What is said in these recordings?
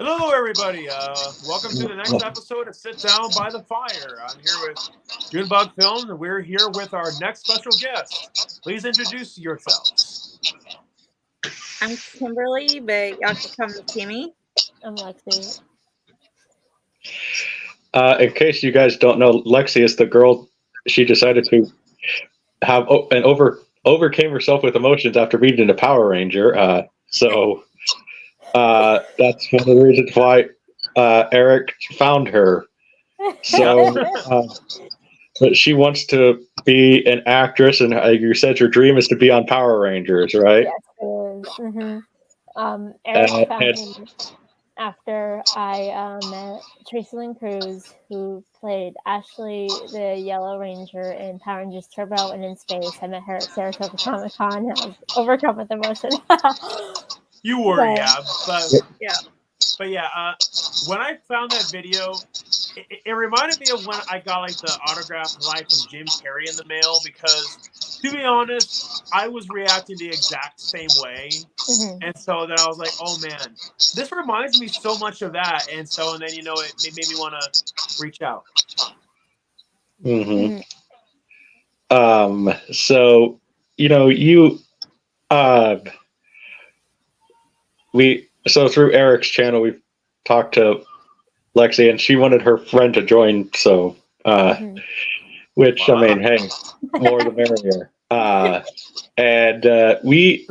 Hello, everybody. Welcome to the next episode of Sit Down by the Fire. I'm here with Junebug Films, and we're here with our next special guest. Please introduce yourselves. I'm Kimberly, but y'all can call me Kimmie. I'm Lexie. In case you guys don't know, Lexie is the girl. She decided to have and overcame herself with emotions after beating a Power Ranger. So that's one of the reasons why Eric found her. So, but she wants to be an actress, and you said your dream is to be on Power Rangers, right? Yes, it is. Eric found me after I met Tracy Lynn Cruz, who played Ashley, the Yellow Ranger in Power Rangers Turbo and in Space. I met her at Saratoga Comic Con. I was overcome with emotion. You were, yeah. Yeah. But yeah, when I found that video, it reminded me of when I got like the autographed line from Jim Carrey in the mail, because to be honest, I was reacting the exact same way. And so then I was like, oh man, this reminds me so much of that. And then, it made me want to reach out. So, so through Eric's channel, we've talked to Lexie, and she wanted her friend to join. So, which, wow. I mean, hey, more the merrier. And we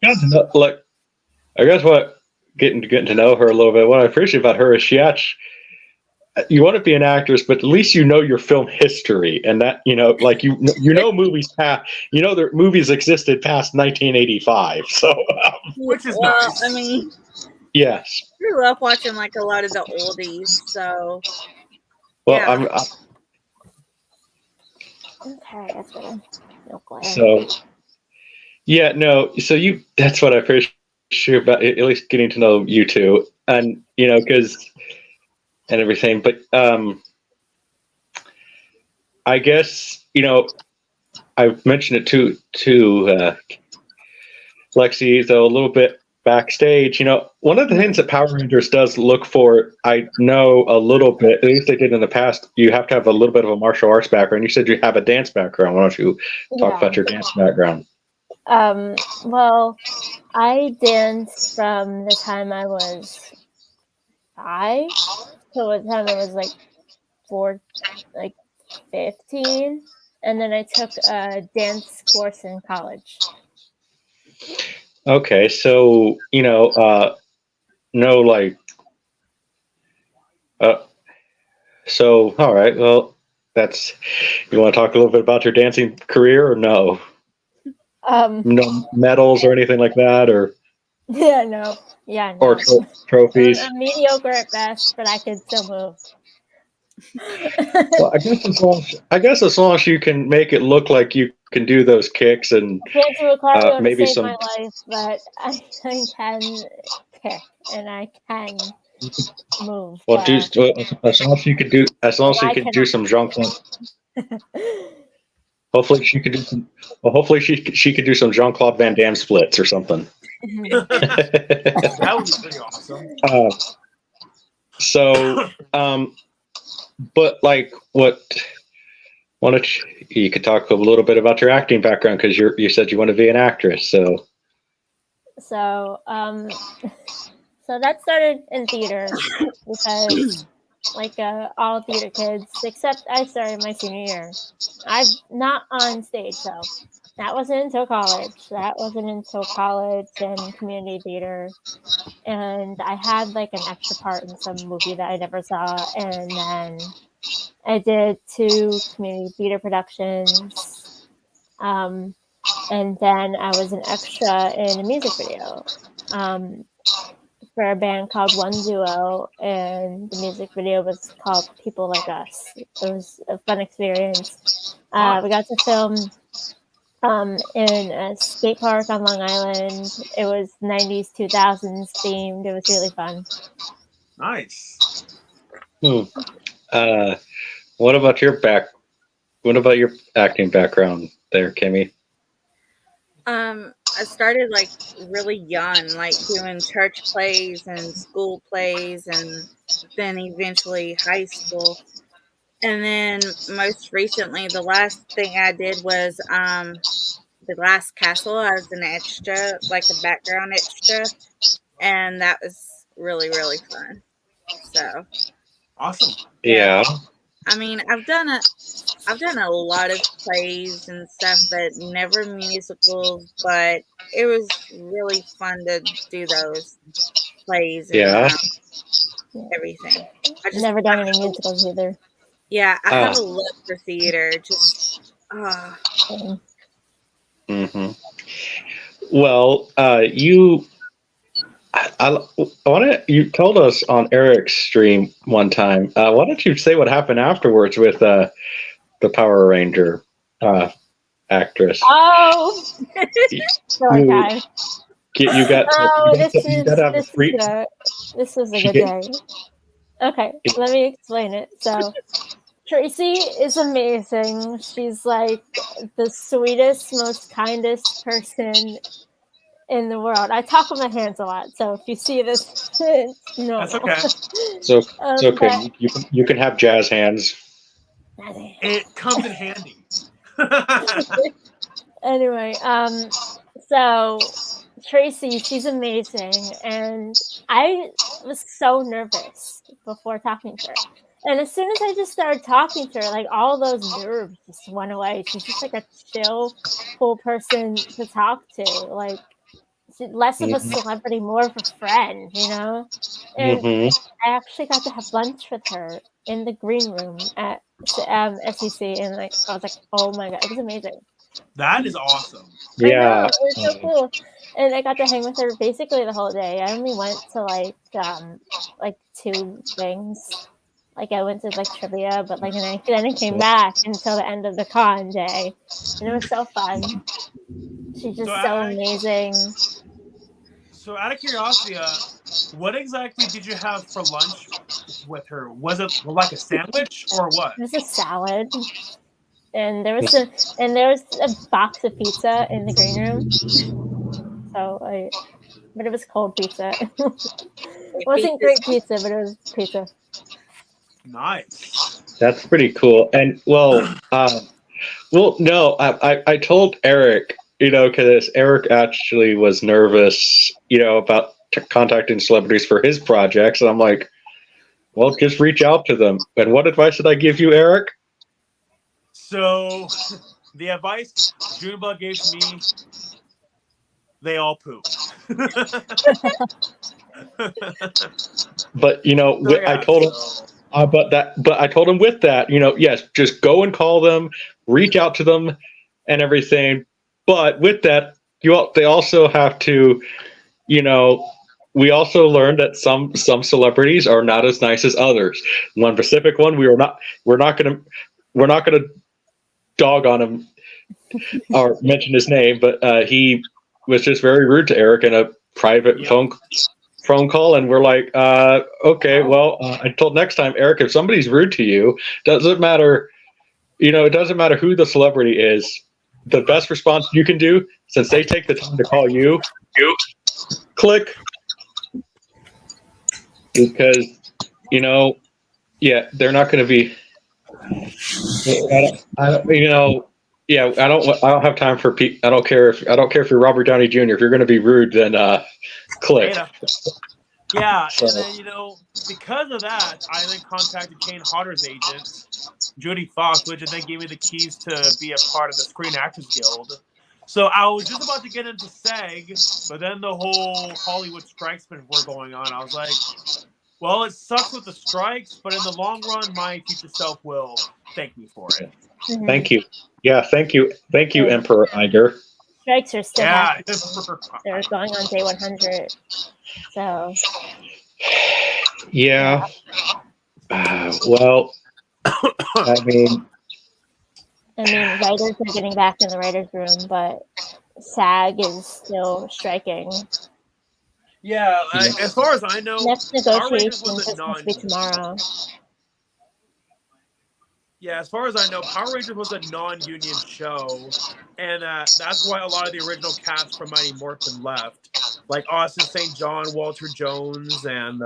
got to know, like, I guess getting to know her a little bit. What I appreciate about her is you want to be an actress, but at least you know your film history, and that movies past, their movies existed past 1985. So, which is nice. I mean, yes, I grew up watching like a lot of the oldies, so. Well, yeah. Okay, that's better. No glare. So, yeah, no. So that's what I appreciate about at least getting to know you two, and because. And everything, but I guess I've mentioned it to Lexie, though, a little bit backstage. One of the things that Power Rangers does look for, I know a little bit, at least they did in the past. You have to have a little bit of a martial arts background. You said you have a dance background. Why don't you talk about your dance background? Well, I danced from the time I was 5. So at the time I was 15, and then I took a dance course in college. Okay, so so all right. Well, you want to talk a little bit about your dancing career, or no? No medals or anything like that, or no. Or trophies. I'm mediocre at best, but I can still move. Well, I guess as long as you can make it look like you can do those kicks and I can't do a cardio maybe to save some. my life, but I can kick and I can move. Well, as long as you can do some Jean-Claude. Hopefully she could do some. Well, hopefully she could do some Jean-Claude Van Damme splits or something. That would be pretty awesome. But you could talk a little bit about your acting background, because you said you want to be an actress. So that started in theater because all theater kids, except I started my senior year. I'm not on stage, so that wasn't until college. And community theater. And I had an extra part in some movie that I never saw. And then I did 2 community theater productions. And then I was an extra in a music video for a band called One Duo. And the music video was called People Like Us. It was a fun experience. We got to film in a skate park on Long Island. It was 90s, 2000s themed. It was really fun. Nice. What about your acting background there, Kimmie? I I started like really young, like doing church plays and school plays, and then eventually high school. And then most recently, the last thing I did was the Glass Castle. I was an extra, like a background extra, and that was really, really fun. So Awesome. Yeah. I mean, I've done a lot of plays and stuff, but never musicals. But it was really fun to do those plays and Yeah. everything. I just Never done any musicals either. yeah, I have Ah. a love for theater. Just Um, Mm-hmm. Well, I want to. You told us on Eric's stream one time. Why don't you say what happened afterwards with the Power Ranger actress? Oh, story You time. you got Oh, you got to have a free. this was a She good day. Okay, let me explain it. So, Tracy is amazing. She's like the sweetest, most kindest person in the world. I talk with my hands a lot, so if you see this, it's That's normal. okay. So it's okay. But You can have jazz hands. It comes in handy. anyway, so Tracy, she's amazing, and I was so nervous before talking to her. And as soon as I just started talking to her, like all those nerves just went away. She's just like a chill, cool person to talk to. Like less of a celebrity, more of a friend, you know? And Mm-hmm. I actually got to have lunch with her in the green room at SEC, and like I was like, oh my god, it was amazing. That is awesome. I know, Yeah. it was so cool. And I got to hang with her basically the whole day. I only went to like 2 things. Like I went to like trivia, but like then I came back until the end of the con day, and it was so fun. She's just so amazing. So, out of curiosity, what exactly did you have for lunch with her? Was it like a sandwich or what? It was a salad, and there was a box of pizza in the green room. So but it was cold pizza. It wasn't great pizza, but it was pizza. Nice. That's pretty cool. And no, I told Eric, because Eric actually was nervous, about contacting celebrities for his projects, and I'm like, well, just reach out to them. And what advice did I give you, Eric? So, the advice Junebug gave to me, they all poop. But I told him. But I told him with that, yes, just go and call them, reach out to them, and everything. But with that, they also have to, we also learned that some celebrities are not as nice as others. One specific one, we're not gonna dog on him or mention his name, but he was just very rude to Eric in a private phone call, and we're like, okay, well, until next time, Eric, if somebody's rude to you, doesn't matter, it doesn't matter who the celebrity is. The best response you can do, since they take the time to call you click, because they're not going to be. I don't have time for people. I don't care if you're Robert Downey Jr. If you're going to be rude, then click. Yeah, and then because of that, I then contacted Kane Hodder's agent, Judy Fox, which then gave me the keys to be a part of the Screen Actors Guild. So I was just about to get into SAG, but then the whole Hollywood strikes were going on. I was like, well, it sucks with the strikes, but in the long run, my future self will thank me for it. Mm-hmm. Thank you. Yeah, thank you, Emperor Iger. Strikes are still happening. They're going on day 100. So. Yeah. Well, I mean, writers are getting back in the writers' room, but SAG is still striking. Yeah, as far as I know, next negotiation is supposed to be tomorrow. Yeah, as far as I know, Power Rangers was a non-union show, and that's why a lot of the original cast from Mighty Morphin left, like Austin St. John, Walter Jones, and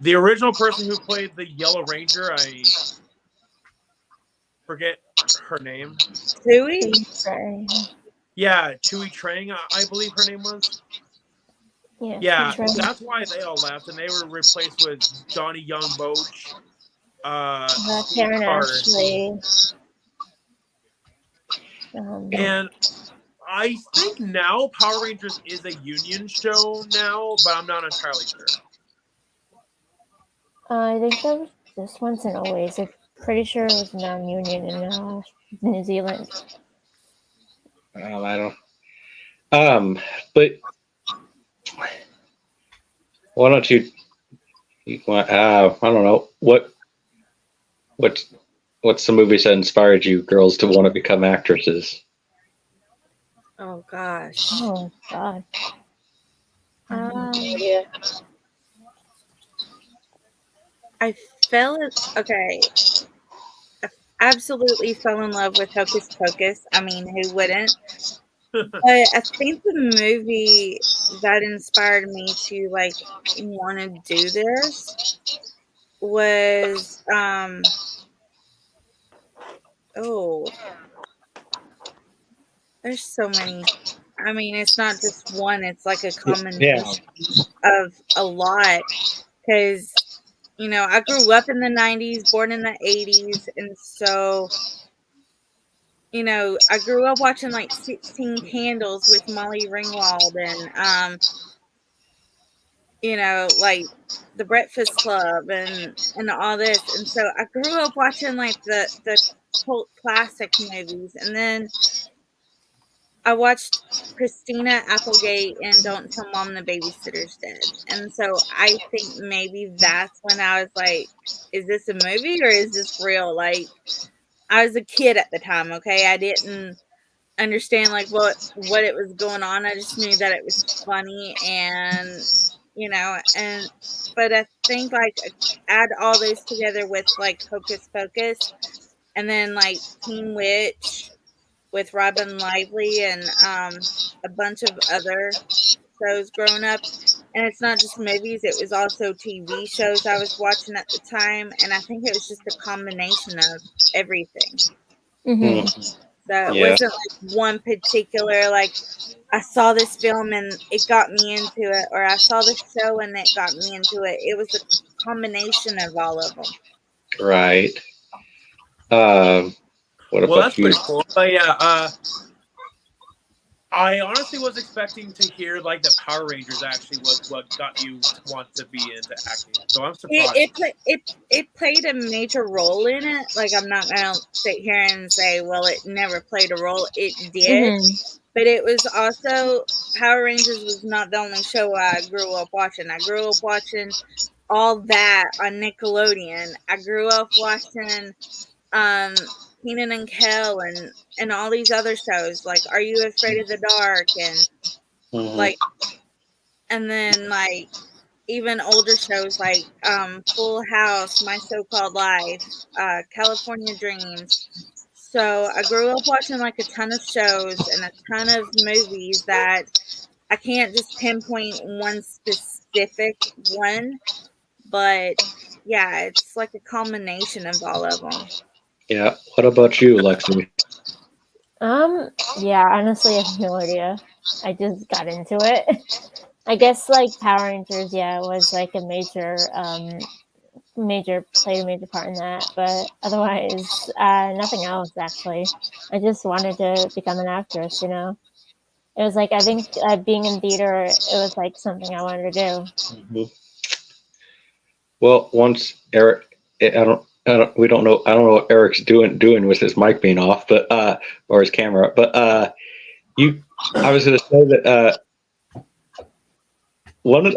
the original person who played the Yellow Ranger. I forget her name. Tui? Yeah, Chui Trang, I believe her name was. Yeah, Yeah, that's why they all left, and they were replaced with Johnny Young Boach, Steve Karen Carter. Ashley. And I think now Power Rangers is a union show now, but I'm not entirely sure. I think that was just once and always. I'm pretty sure it was non-union in New Zealand. I don't. But why don't you? I don't know what's the movies that inspired you girls to want to become actresses? Oh gosh. Oh God. I fell okay. I absolutely fell in love with Hocus Pocus. I mean, who wouldn't? But I think the movie that inspired me to like want to do this was oh, there's so many. I mean, it's not just one, it's like a combination of a lot because you know, I grew up in the 90s, born in the 80s, and so you know, I grew up watching like 16 Candles with Molly Ringwald and you know, like The Breakfast Club and all this. And so I grew up watching like the cult classic movies, and then I watched Christina Applegate and Don't Tell Mom the Babysitter's Dead. And so I think maybe that's when I was like, is this a movie or is this real? Like I was a kid at the time, okay? I didn't understand like what it was going on. I just knew that it was funny and you know, and but I think like add all those together with like Hocus Pocus and then like Teen Witch with Robin Lively and a bunch of other shows growing up. And it's not just movies, it was also TV shows I was watching at the time, and I think it was just a combination of everything. Mm-hmm. So it wasn't like one particular like I saw this film and it got me into it, or I saw this show and it got me into it. It was a combination of all of them. Right. What Well, about that's you? pretty cool. But yeah, I honestly was expecting to hear like that Power Rangers actually was what got you to want to be into acting. So I'm surprised. It played a major role in it. Like I'm not gonna sit here and say, well, it never played a role. It did, but it was also Power Rangers was not the only show I grew up watching. I grew up watching all that on Nickelodeon. I grew up watching Kenan and Kel and all these other shows like Are You Afraid of the Dark and like and then like even older shows like Full House, My So-Called Life, California Dreams. So I grew up watching like a ton of shows and a ton of movies that I can't just pinpoint one specific one, but yeah, it's like a combination of all of them. Yeah. What about you, Lexi? Yeah, honestly, I have no idea. I just got into it. I guess like Power Rangers, yeah, was like a major played a major part in that, but otherwise, nothing else actually. I just wanted to become an actress, you know. It was like I think being in theater, it was like something I wanted to do. Well, once Eric, I don't know what Eric's doing with his mic being off, but or his camera, but I was going to say that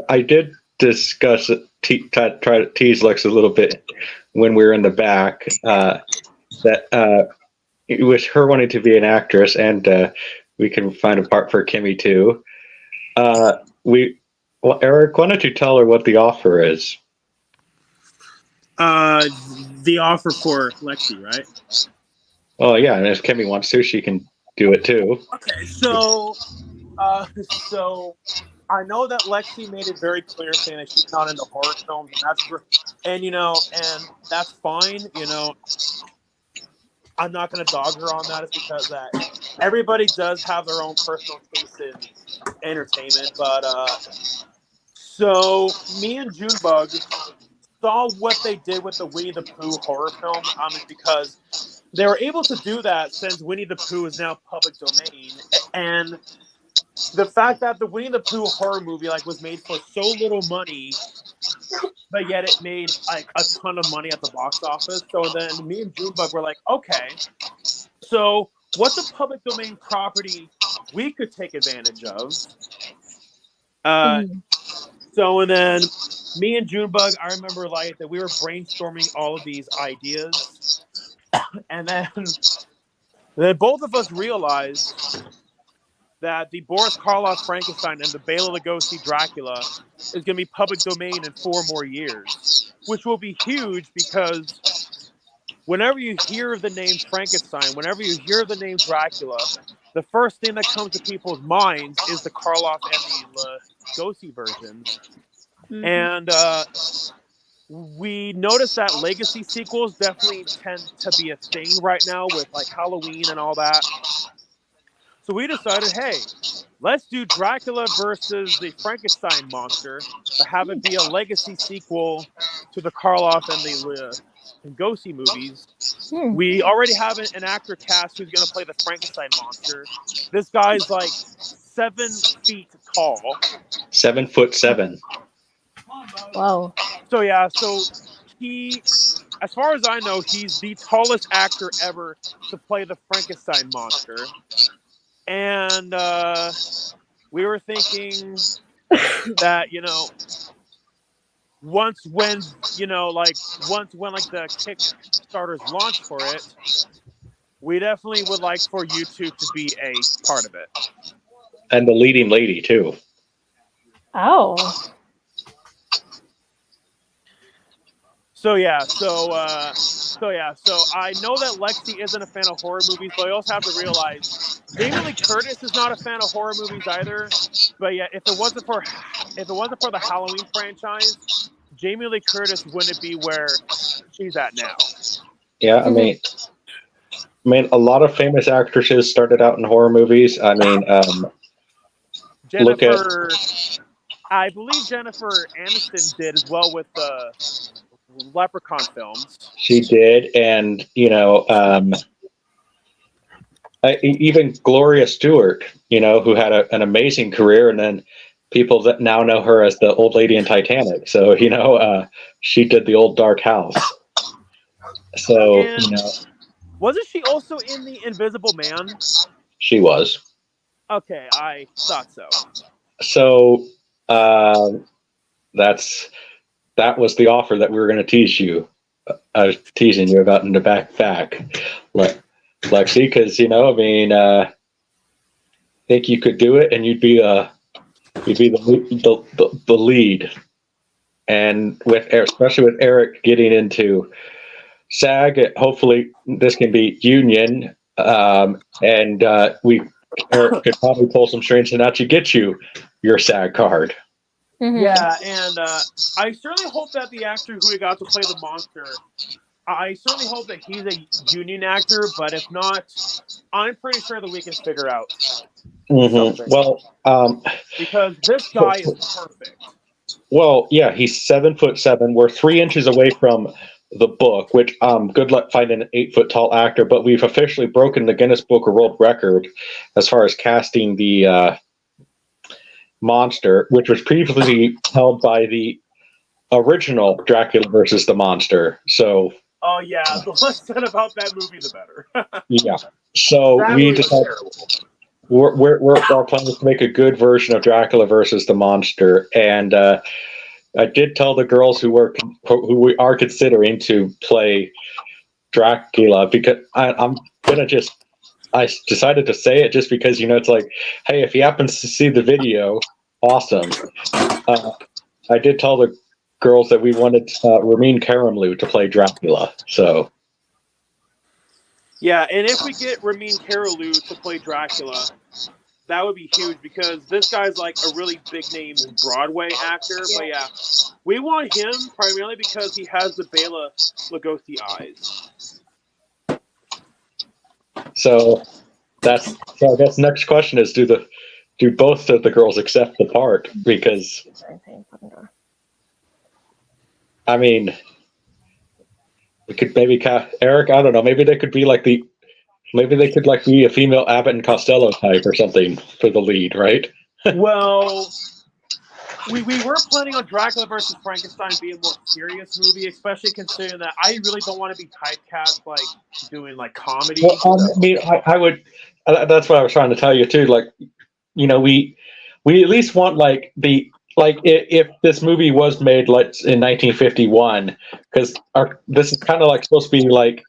I did discuss try to tease Lex a little bit when we were in the back that it was her wanting to be an actress, and we can find a part for Kimmie too. Eric, why don't you tell her what the offer is? The offer for Lexie, right? Oh yeah, and if Kimmie wants to, she can do it too. Okay, so I know that Lexie made it very clear saying that she's not into horror films, and and that's fine. I'm not going to dog her on that. It's because that everybody does have their own personal taste in entertainment. But so me and Junebug saw what they did with the Winnie the Pooh horror film. Is because they were able to do that since Winnie the Pooh is now public domain, and the fact that the Winnie the Pooh horror movie was made for so little money, but yet it made a ton of money at the box office. So then me and Junebug were like, okay, so what's a public domain property we could take advantage of? So and then me and Junebug, I remember that we were brainstorming all of these ideas, and then both of us realized that the Boris Karloff Frankenstein and the Bela Lugosi Dracula is going to be public domain in 4 more years, which will be huge because whenever you hear the name Frankenstein, whenever you hear the name Dracula, the first thing that comes to people's minds is the Karloff and the Lugosi versions. Mm-hmm. And we noticed that legacy sequels definitely tend to be a thing right now with Halloween and all that. So we decided, hey, let's do Dracula versus the Frankenstein monster, but have it be a legacy sequel to the Karloff and the Lugosi movies. We already have an actor cast who's going to play the Frankenstein monster. This guy's 7 feet tall. 7'7". Wow. So yeah, he, as far as I know, he's the tallest actor ever to play the Frankenstein monster. And we were thinking that once when the Kickstarter's launch for it, we definitely would like for YouTube to be a part of it. And the leading lady too. Oh. So I know that Lexie isn't a fan of horror movies, but I also have to realize Jamie Lee Curtis is not a fan of horror movies either. But yeah, if it wasn't for the Halloween franchise, Jamie Lee Curtis wouldn't be where she's at now. Yeah, I mean, a lot of famous actresses started out in horror movies. I mean, I believe Jennifer Aniston did as well with the Leprechaun films. She did, and even Gloria Stewart, who had an amazing career, and then people that now know her as the old lady in Titanic. So she did the old dark house. So wasn't she also in The Invisible Man? She was. Okay, I thought so. So that was the offer that we were going to tease you. I was teasing you about in the back, Lexie, because I think you could do it, and you'd be the lead. And especially with Eric getting into SAG, hopefully this can be union, and Eric could probably pull some strings and actually get you your SAG card. Mm-hmm. Yeah, and I certainly hope that the actor who we got to play the monster, I certainly hope that he's a union actor, but if not, I'm pretty sure that we can figure out something. Well, because this guy is perfect. Well, yeah, he's 7'7". We're 3 inches away from the book, which good luck finding an 8 foot tall actor, but we've officially broken the Guinness Book of World Record as far as casting the monster, which was previously held by the original Dracula versus the Monster. So oh yeah, the less said about that movie the better. Yeah, so we decided our plan is to make a good version of Dracula versus the Monster, and I did tell the girls who we are considering to play Dracula, because I decided to say it just because it's like, hey, if he happens to see the video, awesome. I did tell girls that we wanted Ramin Karimloo to play Dracula. So Yeah, and if we get Ramin Karimloo to play Dracula, that would be huge because this guy's like a really big name Broadway actor. Yeah. But yeah, we want him primarily because he has the Bela Lugosi eyes. so I guess next question is do both of the girls accept the part? Because I mean, we could maybe Eric. I don't know. Maybe they could be like maybe they could like be a female Abbott and Costello type or something for the lead, right? Well, we were planning on Dracula versus Frankenstein being a more serious movie, especially considering that I really don't want to be typecast like doing like comedy. Well, I mean, I would. That's what I was trying to tell you too. Like, you know, we at least want like if this movie was made like in 1951, because this is kind of like supposed to be like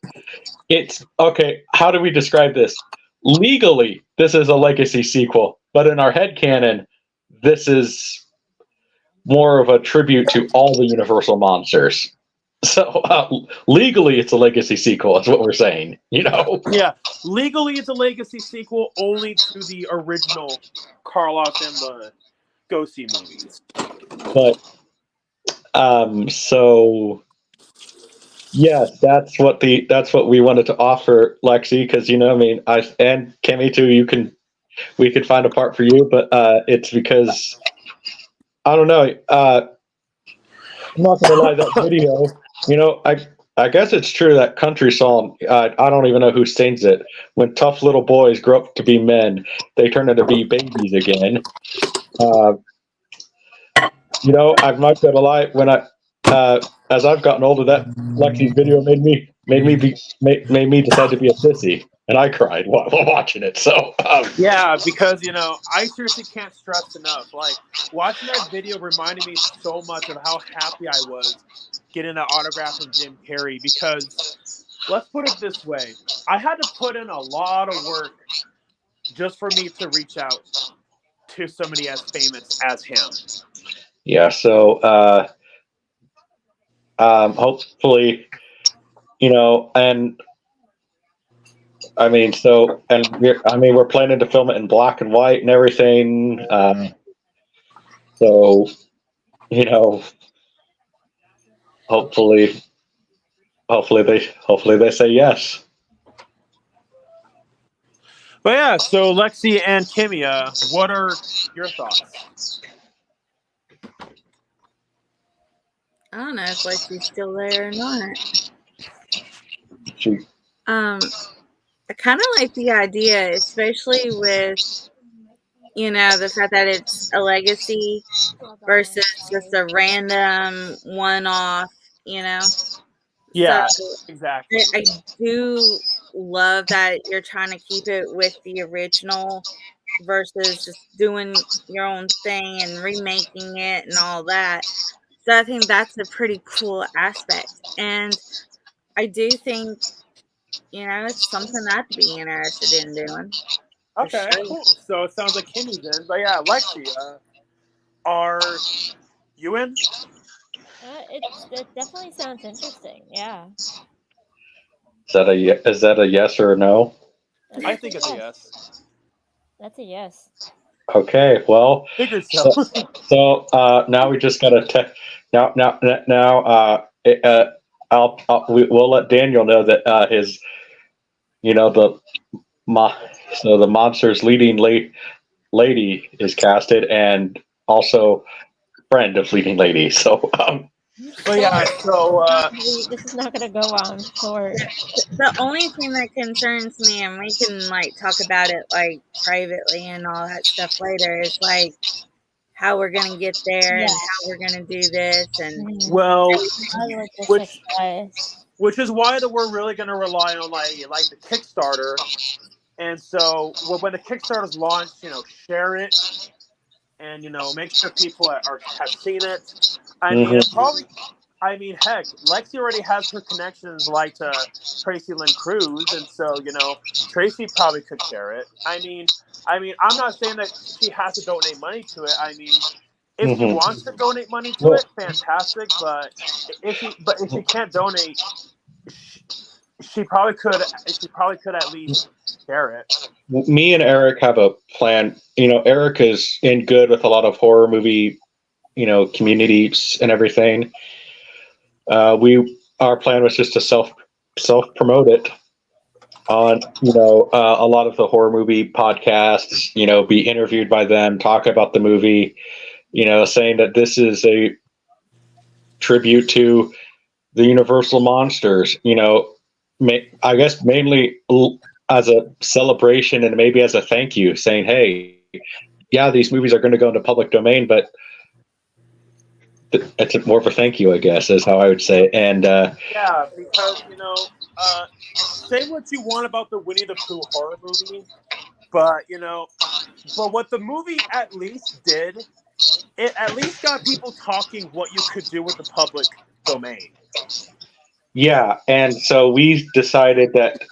it's okay. How do we describe this? Legally, this is a legacy sequel, but in our headcanon, this is more of a tribute to all the Universal monsters. So legally, it's a legacy sequel. That's what we're saying. You know? Yeah, legally, it's a legacy sequel only to the original Karloff and Lugosi movies. But so yes, that's what we wanted to offer, Lexie, because I mean, and Kimmie too. We could find a part for you, but it's because I don't know. I'm not gonna lie, that video. I guess it's true that country song. I don't even know who sings it. When tough little boys grow up to be men, they turn into be babies again. I'm not gonna lie. When as I've gotten older, that Lexie's video made me decide to be a sissy, and I cried while watching it. So yeah, because I seriously can't stress enough. Like watching that video reminded me so much of how happy I was getting that autograph from Jim Carrey. Because let's put it this way, I had to put in a lot of work just for me to reach out to somebody as famous as him. Yeah. So hopefully, and I mean, we're planning to film it in black and white and everything. So, hopefully they say yes. But yeah, so Lexie and Kimmie, what are your thoughts? I don't know if Lexie's still there or not. She, I kind of like the idea, especially with the fact that it's a legacy versus just a random one-off. Yeah, so exactly. I do love that you're trying to keep it with the original versus just doing your own thing and remaking it and all that. So I think that's a pretty cool aspect. And I do think, it's something I'd be interested in doing. Okay, Sure. cool. So it sounds like Kimmie's in. But yeah, Lexie, are you in? It definitely sounds interesting. Yeah. is that a yes or a no? I think it's a yes. That's a yes. Okay, well, Figured so. So now we just gotta we'll let Daniel know that his the monster's leading lady is casted, and also friend of leading lady. So but yeah, so this is not gonna go on short. The only thing that concerns me, and we can talk about it privately and all that stuff later, is how we're gonna get there and how we're gonna do this, and well, which is why that we're really gonna rely on like the Kickstarter. And so when the Kickstarter's launched, share it and make sure people have seen it. I mean, heck, Lexie already has her connections to Tracy Lynn Cruz, and so Tracy probably could share it. I mean, I'm not saying that she has to donate money to it. I mean, if he Mhm. wants to donate money to Well- it, fantastic. But if he can't donate, she probably could. She probably could at least share it. Me and Eric have a plan. Eric is in good with a lot of horror movie, communities and everything. Our plan was just to self promote it on a lot of the horror movie podcasts. Be interviewed by them, talk about the movie. Saying that this is a tribute to the Universal monsters. I guess mainly as a celebration and maybe as a thank you, saying, "Hey, yeah, these movies are going to go into public domain, but it's more of a thank you, I guess, is how I would say." And Yeah, because say what you want about the Winnie the Pooh horror movie, but what the movie at least did, it at least got people talking what you could do with the public domain. yeah, and so we decided that,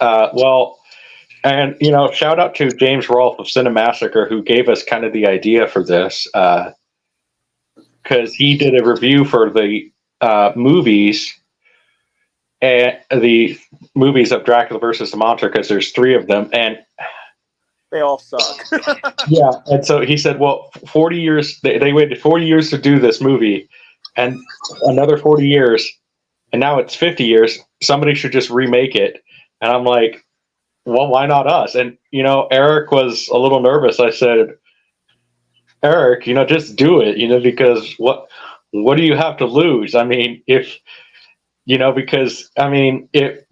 and shout out to James Rolfe of Cinemassacre, who gave us kind of the idea for this, because he did a review for the movies. And the movies of Dracula versus the Monster, because there's 3 of them, and They all suck. yeah, and so he said, well, 40 years, they waited 40 years to do this movie, and another 40 years, and now it's 50 years, somebody should just remake it. And I'm like, well, why not us? And Eric was a little nervous. I said, Eric, just do it, because what do you have to lose? I mean, because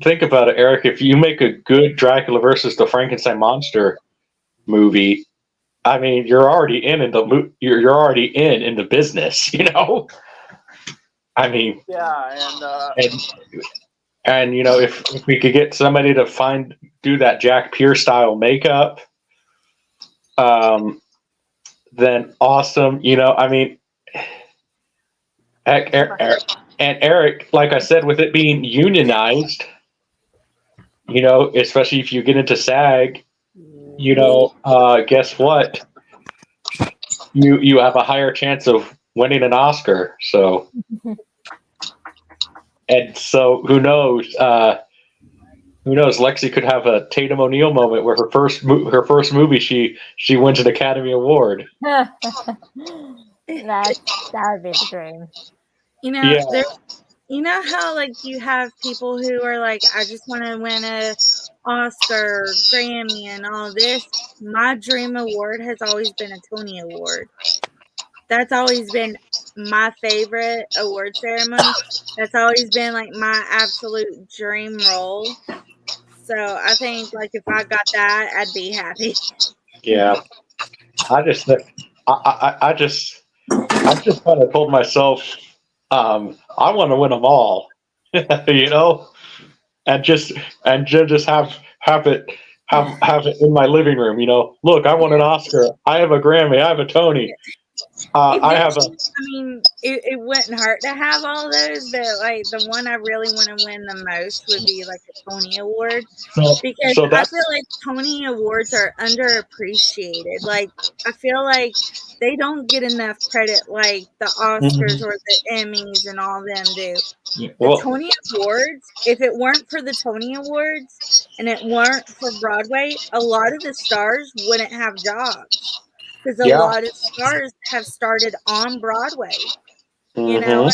think about it, Eric. If you make a good Dracula versus the Frankenstein monster movie, I mean, you're already you're already in the business. I mean, Yeah, and if we could get somebody to do that Jack Pierce style makeup, then awesome. I mean, and Eric, like I said, with it being unionized, especially if you get into SAG, guess what? You have a higher chance of winning an Oscar. So, and so who knows? Who knows? Lexie could have a Tatum O'Neal moment where her first movie she wins an Academy Award. that would be the dream. Yeah. You know how like you have people who are like, I just want to win a Oscar, Grammy, and all this. My dream award has always been a Tony Award. That's always been my favorite award ceremony. That's always been like my absolute dream role. So I think like if I got that, I'd be happy. Yeah. I just kind of told myself, I want to win them all, and just have it in my living room. Look, I won an Oscar. I have a Grammy. I have a Tony. I have a. I mean, it wouldn't hurt to have all those, but like the one I really want to win the most would be like a Tony Award, because I feel like Tony Awards are underappreciated. Like I feel like they don't get enough credit like the Oscars or the Emmys and all them do. The Tony Awards, if it weren't for the Tony Awards and it weren't for Broadway, a lot of the stars wouldn't have jobs. Because a lot of stars have started on Broadway, and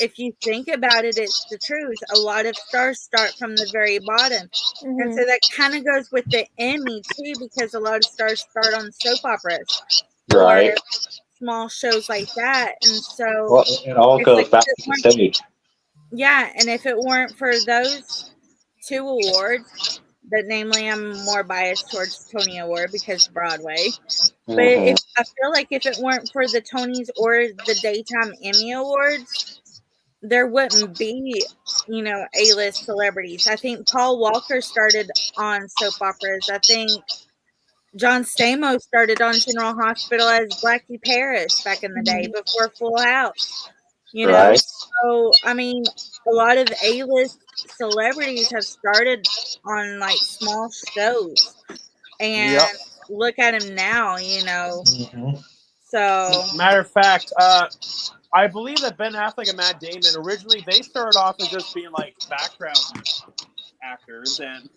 if you think about it, it's the truth. A lot of stars start from the very bottom. And so that kind of goes with the Emmy too, because a lot of stars start on soap operas or small shows like that. And so it all goes back to the stage. Yeah, and if it weren't for those 2 awards, but namely I'm more biased towards Tony Award because Broadway. But I feel like if it weren't for the Tonys or the Daytime Emmy Awards, there wouldn't be, A-list celebrities. I think Paul Walker started on soap operas. I think John Stamos started on General Hospital as Blackie Paris back in the day before Full House. So I mean, a lot of A-list celebrities have started on like small shows, and look at him now. So, Matter of fact, I believe that Ben Affleck and Matt Damon originally they started off as just being like background actors, and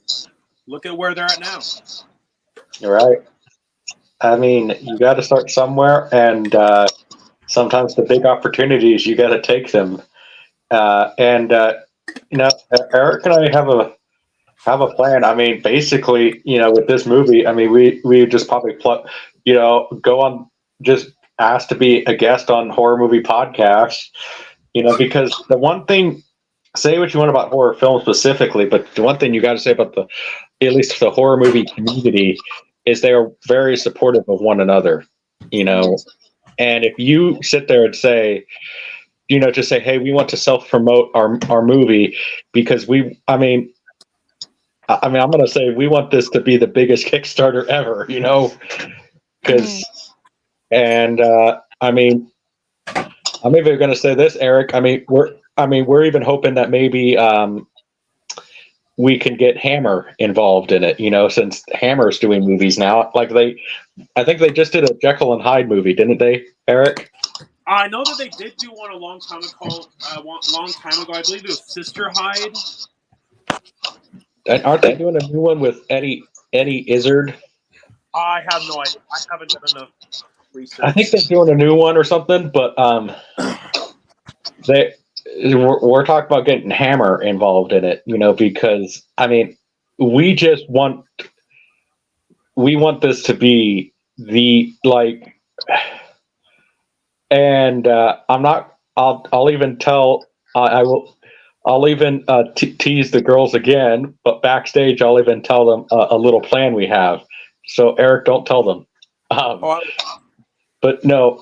look at where they're at now. Right. I mean, you got to start somewhere, and sometimes the big opportunities you got to take them. And you know, Eric and I have a plan. I mean, basically, you know, with this movie, I mean, we just probably go on, just ask to be a guest on horror movie podcasts. You know, because the one thing, say what you want about horror film specifically, but the one thing you got to say about at least the horror movie community, is they are very supportive of one another. You know, and if you sit there and say, you know, just say, hey, we want to self promote our movie because I'm going to say we want this to be the biggest Kickstarter ever, you know, because, and I'm even going to say this, Eric. We're even hoping that maybe we can get Hammer involved in it, you know, since Hammer's doing movies now. I think they just did a Jekyll and Hyde movie, didn't they, Eric? I know that they did do one a long time ago. I believe it was Sister Hyde. And aren't they doing a new one with Eddie Izzard? I have no idea. I haven't done enough research. I think they're doing a new one or something, but we're talking about getting Hammer involved in it, you know, because I mean, we want this to be the like, and I'll even tell I'll even tease the girls again, but backstage I'll even tell them a little plan we have. So Eric, don't tell them. But no,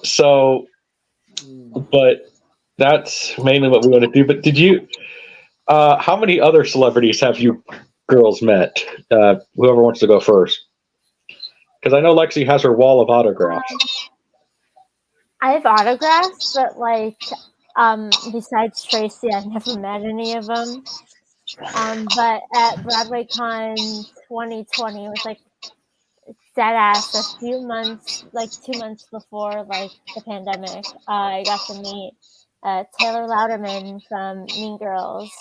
but that's mainly what we want to do. But did you? How many other celebrities have you girls met? Whoever wants to go first, because I know Lexie has her wall of autographs. I have autographs, but like, besides Tracy, I've never met any of them. But at BroadwayCon 2020, it was like dead ass a few months, like 2 months before like the pandemic. I got to meet Taylor Louderman from Mean Girls.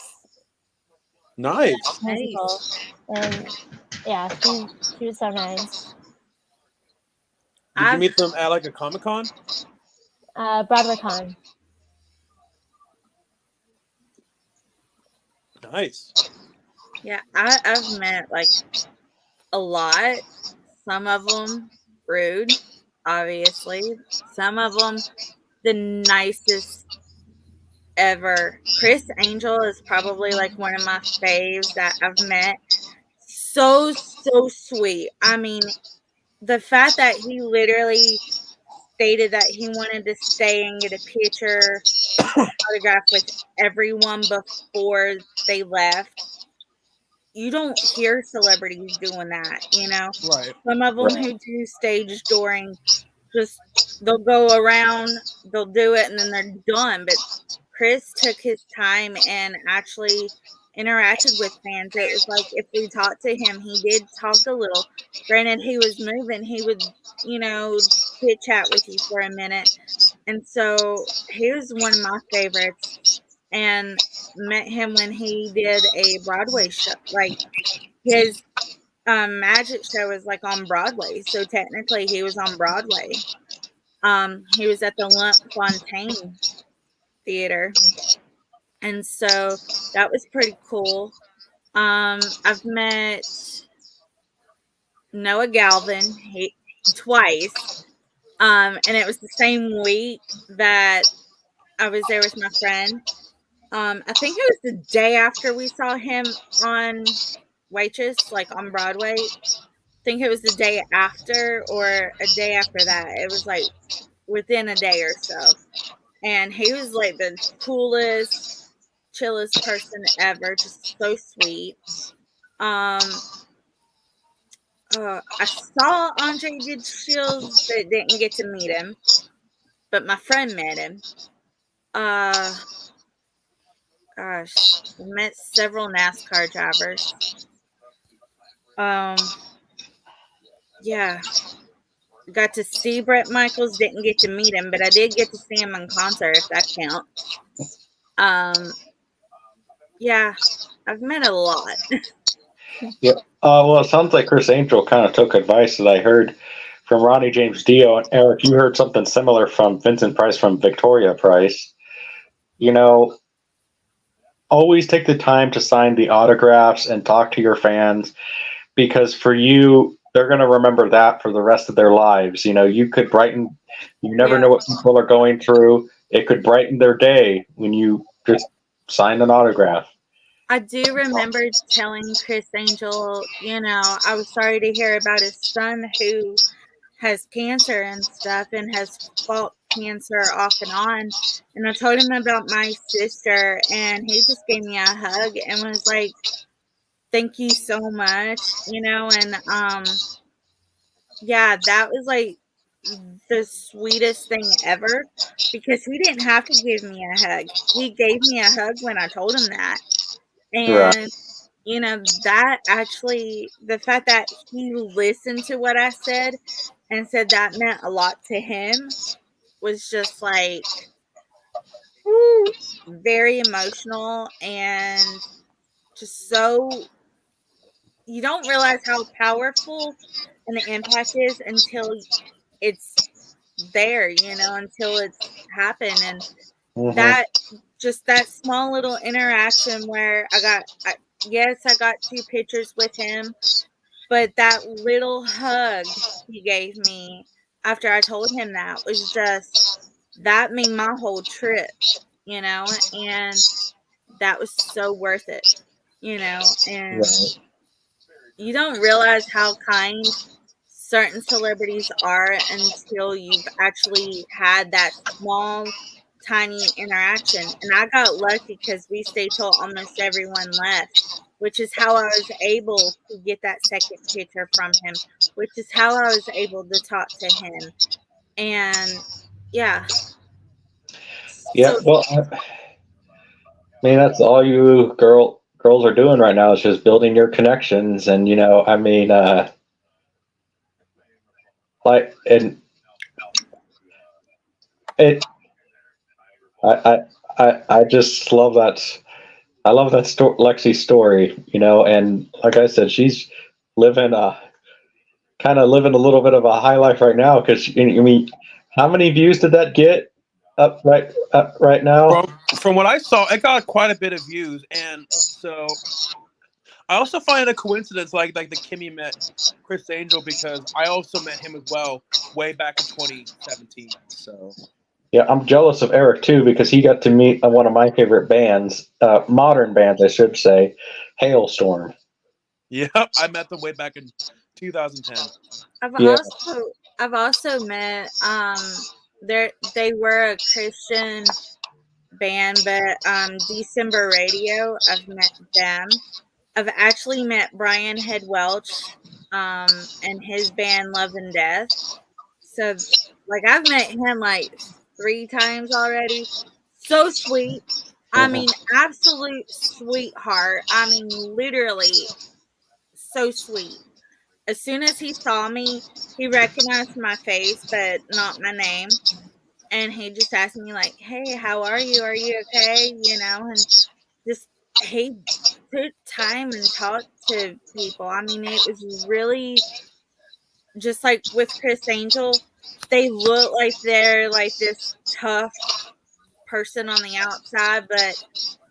Nice. Musical. And yeah, she was so nice. Did you meet them at like a Comic-Con? BroadwayCon. Nice. yeah, I've met like a lot. Some of them rude, obviously. Some of them the nicest ever. Chris Angel is probably like one of my faves that I've met. So sweet. I mean, the fact that he literally stated that he wanted to stay and get a picture autograph with everyone before they left. You don't hear celebrities doing that, you know. Right. Some of them who do stage dooring, just they'll go around, they'll do it, and then they're done. But Chris took his time and actually interacted with fans. It was like if we talked to him, he did talk a little. Granted, he was moving, he would, you know, chit chat with you for a minute. And so he was one of my favorites. And met him when he did a Broadway show. Like his magic show is like on Broadway. So technically he was on Broadway. He was at the Lump Fontaine Theater. And so that was pretty cool. I've met Noah Galvin twice. And it was the same week that I was there with my friend. I think it was the day after we saw him on Waitress, like on Broadway. I think it was the day after or a day after that. It was like within a day or so. And he was like the coolest, chillest person ever, just so sweet. I saw Andre did Shields, but didn't get to meet him. But my friend met him. Gosh, I met several NASCAR drivers. Yeah. Got to see Bret Michaels, didn't get to meet him, but I did get to see him in concert, if that counts. Yeah, I've met a lot. Yeah. Well, it sounds like Chris Angel kind of took advice that I heard from Ronnie James Dio. And Eric, you heard something similar from Vincent Price from Victoria Price. You know, always take the time to sign the autographs and talk to your fans, because for you, they're going to remember that for the rest of their lives. You know, you never Yeah. know what people are going through. It could brighten their day when you just sign an autograph. I do remember telling Chris Angel, I was sorry to hear about his son who has cancer and stuff and has fought cancer off and on. And I told him about my sister, and he just gave me a hug and was like, thank you so much, and yeah, that was like the sweetest thing ever because he didn't have to give me a hug. He gave me a hug when I told him that. Right. And that actually, the fact that he listened to what I said and said that meant a lot to him was just like, woo, very emotional and just so you don't realize how powerful and the impact is until it's there, until it's happened. And Mm-hmm. that just that small little interaction where yes, I got 2 pictures with him, but that little hug he gave me after I told him that was just that made my whole trip, and that was so worth it, and Right. you don't realize how kind certain celebrities are until you've actually had that small, tiny interaction. And I got lucky because we stayed till almost everyone left, which is how I was able to get that second picture from him, which is how I was able to talk to him. And yeah, Yeah. so Well, I mean, that's all you girls are doing right now is just building your connections, and I mean, like, and it, I just love that. I love that Lexi's story, and like I said, she's living kind of living a little bit of a high life right now. Because I mean, how many views did that get up right now? From what I saw, it got quite a bit of views, and so I also find it a coincidence, like the Kimmie met Chris Angel, because I also met him as well way back in 2017. So Yeah, I'm jealous of Eric too because he got to meet one of my favorite bands, modern bands, I should say, Hailstorm. yeah, I met them way back in 2010. I've Yeah. also I've also met they were a Christian band, but December Radio, I've met them. I've actually met Brian Head Welch and his band Love and Death. So like I've met him like 3 times already. So sweet. I Mhm. mean, absolute sweetheart. I mean, literally so sweet. As soon as he saw me, he recognized my face, but not my name. And he just asked me like, "Hey, how are you? Are you okay?" And just he took time and talked to people. I mean, it was really just like with Chris Angel, they look like they're like this tough person on the outside, but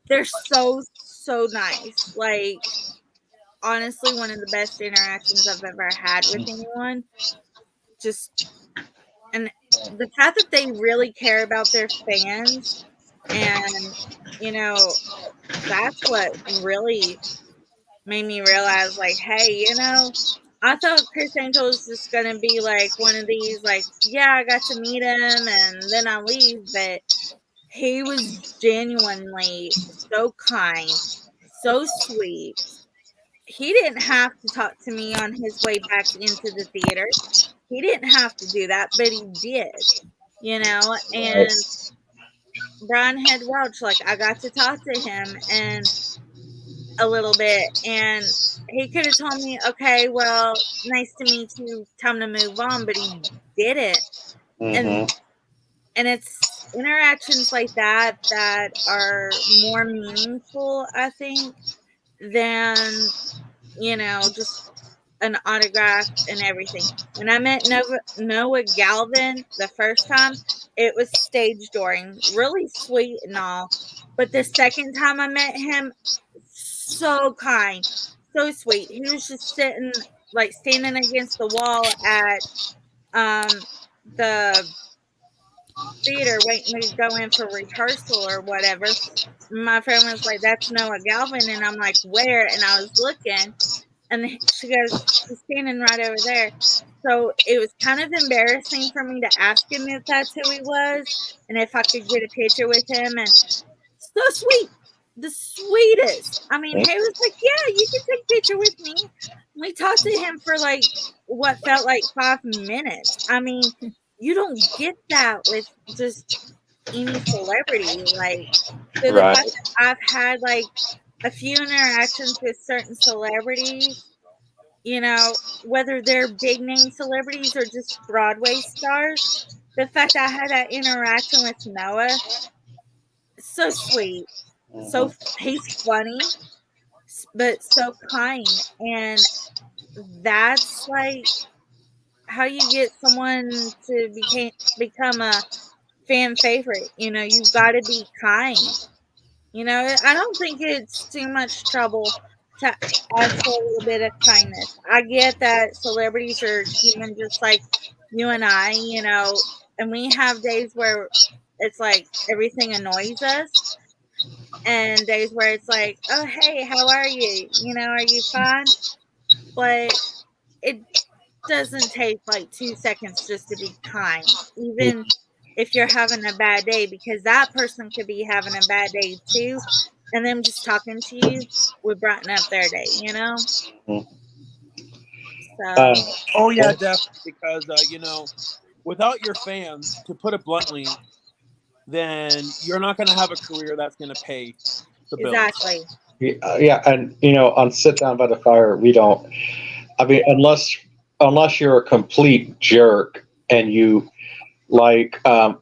they're so, so nice. Like, honestly, one of the best interactions I've ever had with anyone. Just, and the fact that they really care about their fans, and, you know, that's what really made me realize, like, hey, I thought Chris Angel was just gonna be like one of these, like, yeah, I got to meet him and then I leave, but he was genuinely so kind, so sweet. He didn't have to talk to me on his way back into the theater. He didn't have to do that, but he did, and Right. Brian Head Welch, like, I got to talk to him, and a little bit, and he could have told me, okay, well, nice to meet you, time to move on, but he didn't. And Mm-hmm. it's interactions like that that are more meaningful, I think, than, just an autograph and everything. When I met Noah Galvin the first time, it was stage dooring, really sweet and all. But the second time I met him, so kind, so sweet. He was just sitting, like standing against the wall at the theater waiting to go in for rehearsal or whatever. My friend was like, "That's Noah Galvin," and I'm like, "Where?" And I was looking, and she goes, "He's standing right over there." So it was kind of embarrassing for me to ask him if that's who he was and if I could get a picture with him. And so sweet, the sweetest. I mean, he was like, "Yeah, you can take a picture with me." We talked to him for like what felt like 5 minutes. I mean, you don't get that with just any celebrity. Like, so the Right. fact that I've had like a few interactions with certain celebrities, whether they're big name celebrities or just Broadway stars, the fact that I had that interaction with Noah, so sweet. So Mm-hmm. he's funny, but so kind. And that's like how you get someone to become a fan favorite. You've got to be kind. I don't think it's too much trouble to ask for a little bit of kindness. I get that celebrities are human just like you and I, and we have days where it's like everything annoys us, and days where it's like, oh, hey, how are you? Are you fine? But it doesn't take like 2 seconds just to be kind, even if you're having a bad day, because that person could be having a bad day too. And them just talking to you would brighten up their day. Uh, So, Oh yeah, well, definitely. Because without your fans, to put it bluntly, then you're not going to have a career that's going to pay the bills. exactly. yeah, and on Sit Down by the Fire, we don't. I mean, unless you're a complete jerk and you like I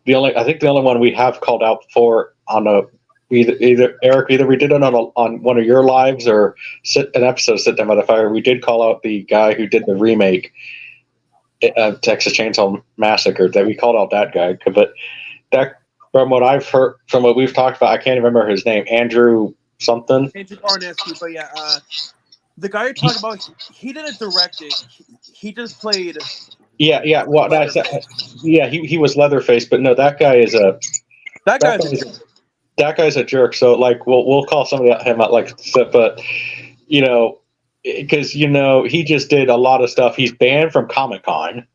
think the only one we have called out for on a either Eric, either we did it on one of your lives or an episode of Sit Down by the Fire. We did call out the guy who did the remake of Texas Chainsaw Massacre. That we called out that guy, but that from what I've heard, from what we've talked about, I can't remember his name. Andrew something. Andrew Barnescu, but yeah, the guy you're talking about, he didn't direct it. He just played. Yeah. What I said. Yeah, he was Leatherface, but no, that guy is a That that guy's a guy's jerk. that guy's a jerk. So like, we'll call somebody him out like, but because he just did a lot of stuff. He's banned from Comic-Con,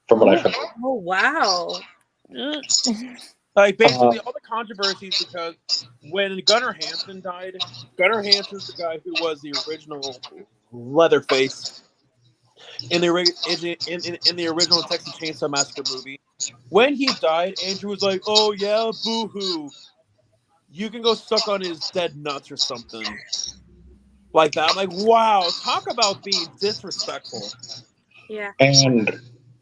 from what I've heard. Oh, wow. Like basically all the controversies, because when Gunnar Hansen died, Gunnar Hansen's the guy who was the original Leatherface in the in the original Texas Chainsaw Massacre movie. When he died, Andrew was like, "Oh yeah, boo hoo. You can go suck on his dead nuts or something like that." I'm like, wow, talk about being disrespectful. Yeah. And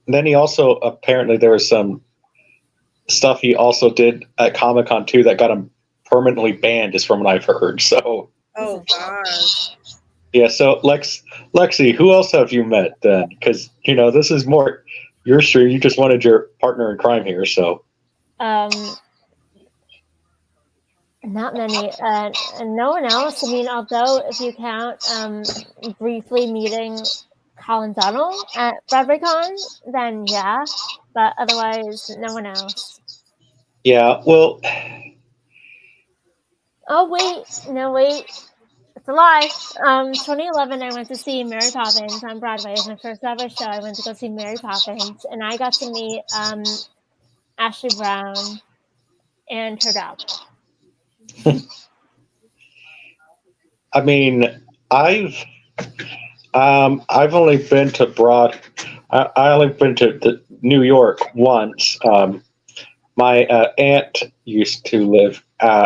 then he also apparently there was some stuff he also did at Comic-Con too that got him permanently banned, is from what I've heard. So Oh, gosh. yeah, so Lexi, who else have you met then? Because this is more your stream. You just wanted your partner in crime here, so Not many, and no one else. I mean, although if you count briefly meeting Colin Donnell at BroadwayCon, then yeah, but otherwise, no one else. yeah. Well, Oh wait, no wait, it's a lie. 2011, I went to see Mary Poppins on Broadway. It was my first ever show. I went to go see Mary Poppins, and I got to meet Ashley Brown and her dog. I mean, I've only been to I only been to New York once. My aunt used to live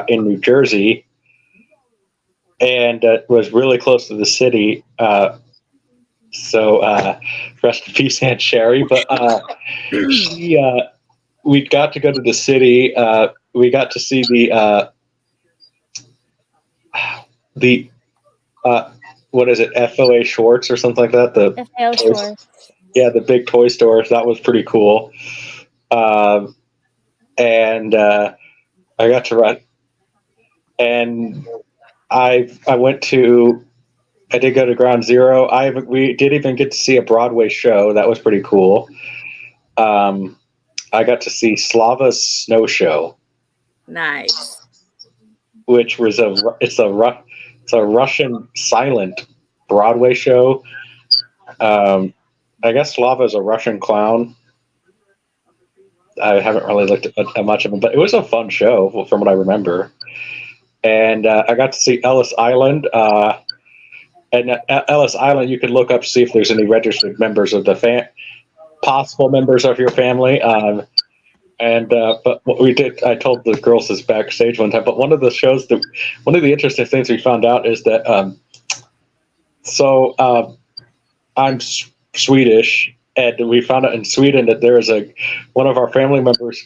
in New Jersey, and was really close to the city. So rest in peace, Aunt Sherry. But she, we got to go to the city. We got to see the what is it, FOA Schwartz or something like that? The FAO Schwartz. Yeah, the big toy store. That was pretty cool. And I got to run. And I went to. I did go to Ground Zero. We did even get to see a Broadway show. That was pretty cool. I got to see Slava's Snow Show, Nice. which was it's a Russian silent Broadway show. I guess Slava is a Russian clown. I haven't really looked at much of him, but it was a fun show from what I remember. And I got to see Ellis Island. And at Ellis Island, you can look up to see if there's any registered members of the possible members of your family. But what we did, I told the girls this backstage one time. But one of the interesting things we found out is that I'm Swedish, and we found out in Sweden that there is one of our family members.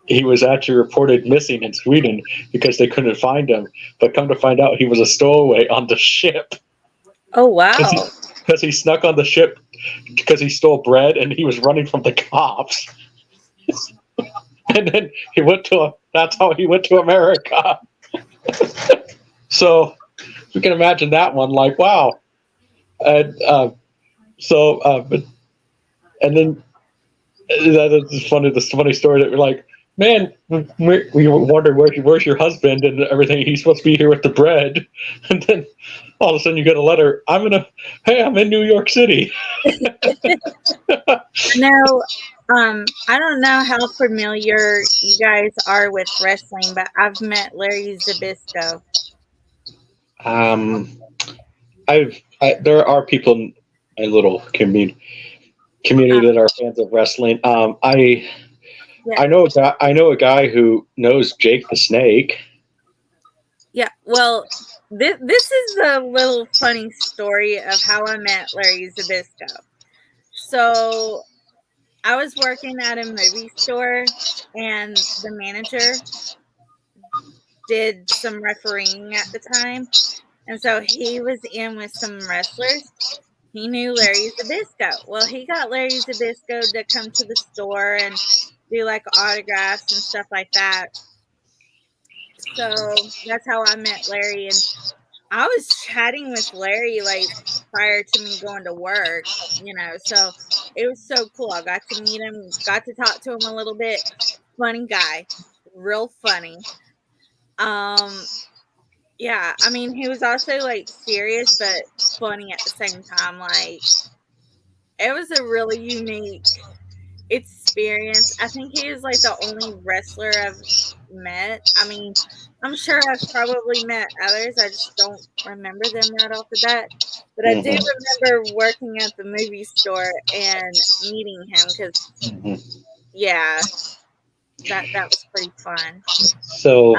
He was actually reported missing in Sweden because they couldn't find him. But come to find out, he was a stowaway on the ship. Oh, wow. Because he snuck on the ship because he stole bread and he was running from the cops. And then that's how he went to America. So you can imagine that one, like, wow. And then that's funny. This funny story that we're like, man, we wonder where's your husband and everything. He's supposed to be here with the bread, and then all of a sudden you get a letter. I'm in New York City. Now, I don't know how familiar you guys are with wrestling, but I've met Larry Zbyszko. There are people in a little community that are fans of wrestling. I know a guy who knows Jake the Snake. Yeah, well, this is the little funny story of how I met Larry Zbyszko. So I was working at a movie store, and the manager did some refereeing at the time. And so he was in with some wrestlers. He knew Larry Zbyszko. Well, he got Larry Zbyszko to come to the store and do like autographs and stuff like that. So that's how I met Larry. And I was chatting with Larry like prior to me going to work, so it was so cool. I got to meet him, got to talk to him a little bit. Funny guy, real funny. Yeah, I mean, he was also like serious but funny at the same time. Like, it was a really unique experience. I think he is like the only wrestler I've met. I mean, I'm sure I've probably met others. I just don't remember them right off the bat. But I do remember working at the movie store and meeting him because, yeah, that was pretty fun. So,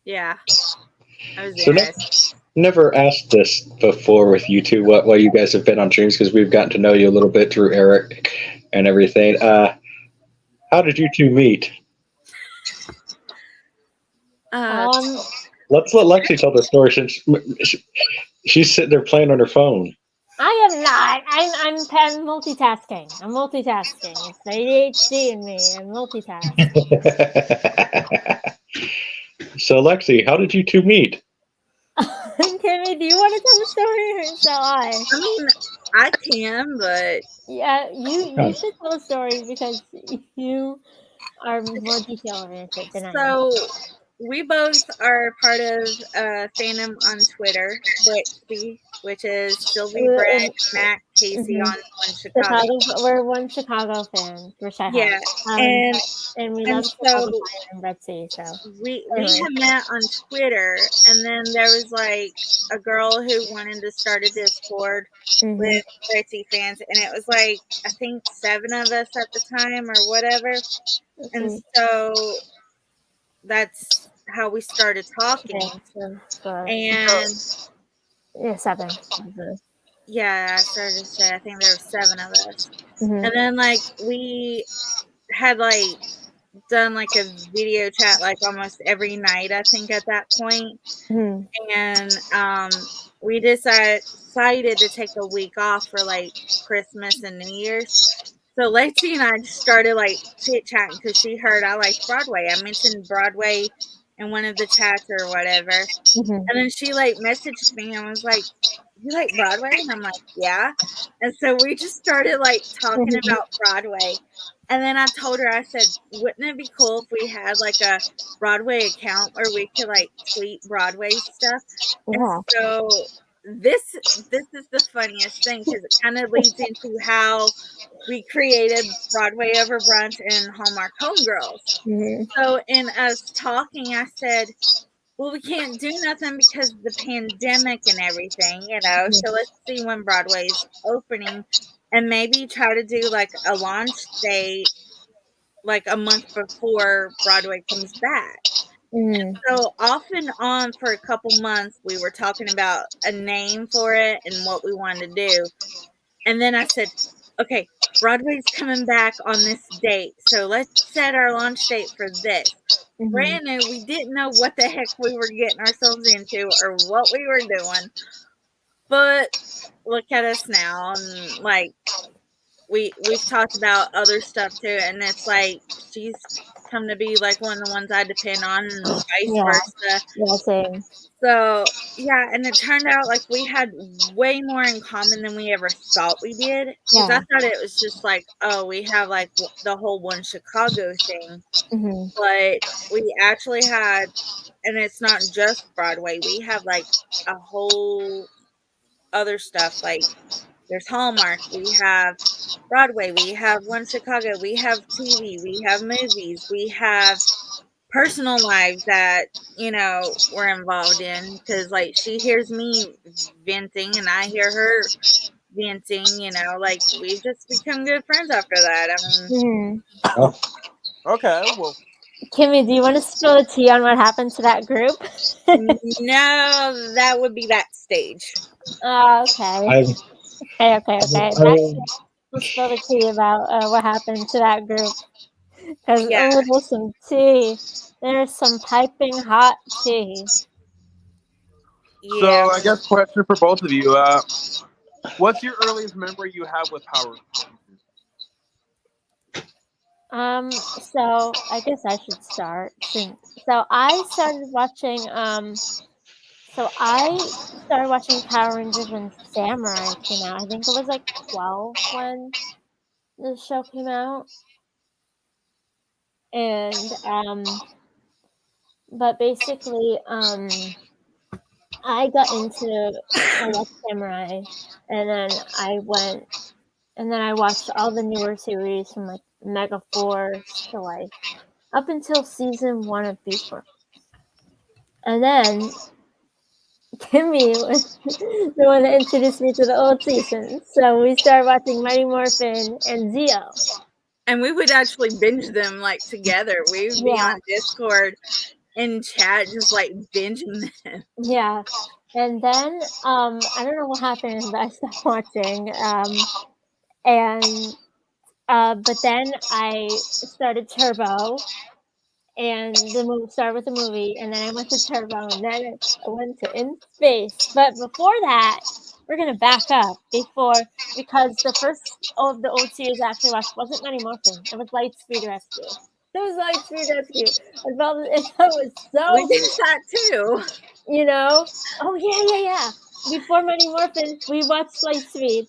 yeah, that was interesting. Never asked this before with you two. While you guys have been on streams, because we've gotten to know you a little bit through Eric and everything. How did you two meet? Let's let Lexie tell the story since she's sitting there playing on her phone. I am not. I'm multitasking. I'm multitasking. It's ADHD in me. I'm multitasking. So, Lexie, how did you two meet? Kimmie, do you want to tell the story, or shall I? I mean, I can, but yeah, you should tell the story because you are more detail oriented than I am. So we both are part of fandom on Twitter, Lexie, which is Sylvie Bragg, Matt Casey on One Chicago. We're One Chicago fans. Wish I had. Yeah, and we love Chicago Fire and Betsy. So we had met on Twitter, and then there was like a girl who wanted to start a Discord with Betsy fans, and it was like I think 7 of us at the time or whatever, and so that's how we started talking. And yeah, 7. yeah, I started to say, I think there were 7 of us. Mhm. And then, like, we had, like, done, like, a video chat, like, almost every night, I think, at that point. Mhm. And, we decided to take a week off for, like, Christmas and New Year's. So Lexie and I just started, like, chit-chatting because she heard I liked Broadway. I mentioned Broadway in one of the chats or whatever. Mhm. And then she, like, messaged me and was like, "You like Broadway?" And I'm like, "Yeah." And so we just started, like, talking about Broadway. And then I told her, I said, "Wouldn't it be cool if we had, like, a Broadway account where we could, like, tweet Broadway stuff?" And Yeah. so this is the funniest thing because it kinda leads into how we created Broadway Over Brunch and Hallmark Homegirls. Mhm. So in us talking, I said, "Well, we can't do nothing because of the pandemic and everything, so let's see when Broadway's opening and maybe try to do, like, a launch date, like, a month before Broadway comes back." Mhm. So, off and on for a couple months, we were talking about a name for it and what we wanted to do, and then I said, "Okay, Broadway's coming back on this date, so let's set our launch date for this." Mhm. Brand new, we didn't know what the heck we were getting ourselves into or what we were doing, but look at us now, and, like, we've talked about other stuff too, and it's like, she's come to be, like, one of the ones I depend on and vice Yeah. versa. Yeah, same. So, yeah, and it turned out like we had way more in common than we ever thought we did. Because I Yeah. thought it was just like, oh, we have like the whole One Chicago thing, Mhm. but we actually had, and it's not just Broadway, we have like a whole other stuff. Like there's Hallmark, we have Broadway, we have One Chicago, we have TV, we have movies, we have personal lives that, we're involved in because, like, she hears me venting and I hear her venting, like, we've just become good friends after that. I mean, Mhm. Okay, well, Kimmie, do you want to spill the tea on what happened to that group? no, that would be backstage. Oh, okay. Okay. We'll spill the tea about what happened to that group. Because Yeah. there's some tea. There's some piping hot tea. Yeah. so I guess question for both of you. What's your earliest memory you have with Power Rangers? So I guess I should start. So I started watching Power Rangers when Samurai came out. I think it was like 12 when the show came out. And but basically I got into I watched Samurai, and then I watched all the newer series from like Mega Force to like up until season 1 of Beast Wars. And then Kimmie was the one that introduced me to the old seasons. So we started watching Mighty Morphin and Zeo. And we would actually binge them like together. We would be Yeah. on Discord in chat, just like binging them. Yeah. And then I don't know what happened, but I stopped watching. But then I started Turbo, and the movie started with the movie, and then I went to Turbo, and then I went to In Space. But before that, we're gonna back up because the first of the old series I actually watched wasn't Mighty Morphin. It was Lightspeed Rescue. It was Lightspeed Rescue. It was We so, did that too. Oh yeah. Before Mighty Morphin, we watched Lightspeed.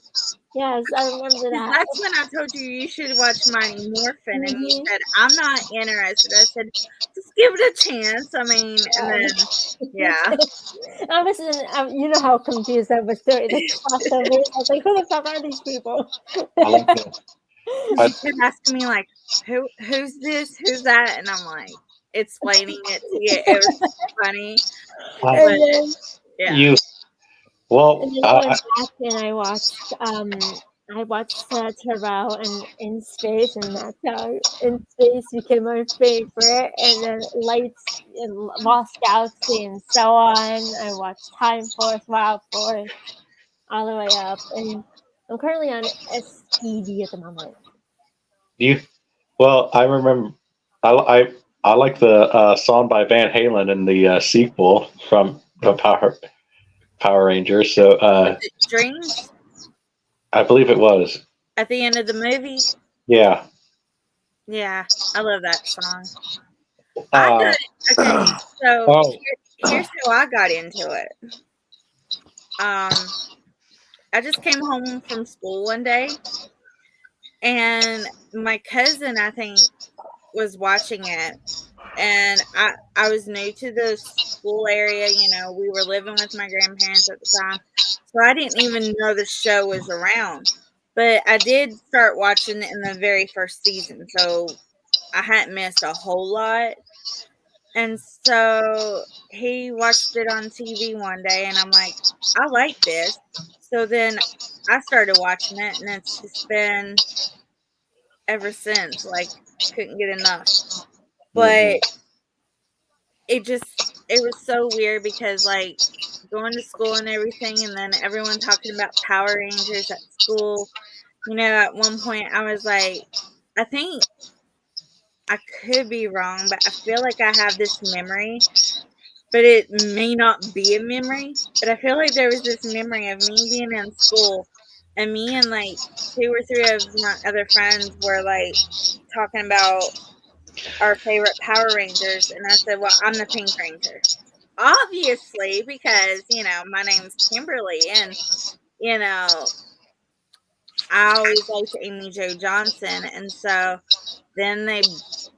Yes, I remember that. That's when I told you should watch Mighty Morphin, and you Mhm. said, "I'm not interested." I said, "Just give it a chance." I mean, and then, yeah. I was you know how confused I was during the crossovers. I was like, who the fuck are these people? I like that. Because you kept asking me, like, who's this? Who's that? And I'm like, explaining it to you. It was funny. I, But, and yeah. you well, then I went back and I watched I watched Turbo and In Space, and that's how In Space became my favorite. And then Lights and Lost Galaxy and so on. I watched Time Force, Wild Force, all the way up. And I'm currently on SPD at the moment. Well, I remember. I like the song by Van Halen in the sequel from the Power Rangers. So Was it Dreams I believe it was. at the end of the movie? Yeah. Yeah, I love that song. Uh, Okay, so oh, here's how I got into it. I just came home from school one day, and my cousin, I think, was watching it, and I was new to the school area. We were living with my grandparents at the time, so I didn't even know the show was around. But I did start watching it in the very first season, so I hadn't missed a whole lot. And so he watched it on TV one day, and I'm like, I like this. So then I started watching it, and it's just been ever since. Like, couldn't get enough. But it was so weird because, like, going to school and everything, and then everyone talking about Power Rangers at school. At one point I was like, I think I could be wrong, but I feel like I have this memory, but it may not be a memory. But I feel like there was this memory of me being in school, and me and like 2 or 3 of my other friends were like talking about our favorite Power Rangers, and I said, "Well, I'm the Pink Ranger." Obviously, because, my name's Kimberly, and, you know, I always liked Amy Jo Johnson, and so then they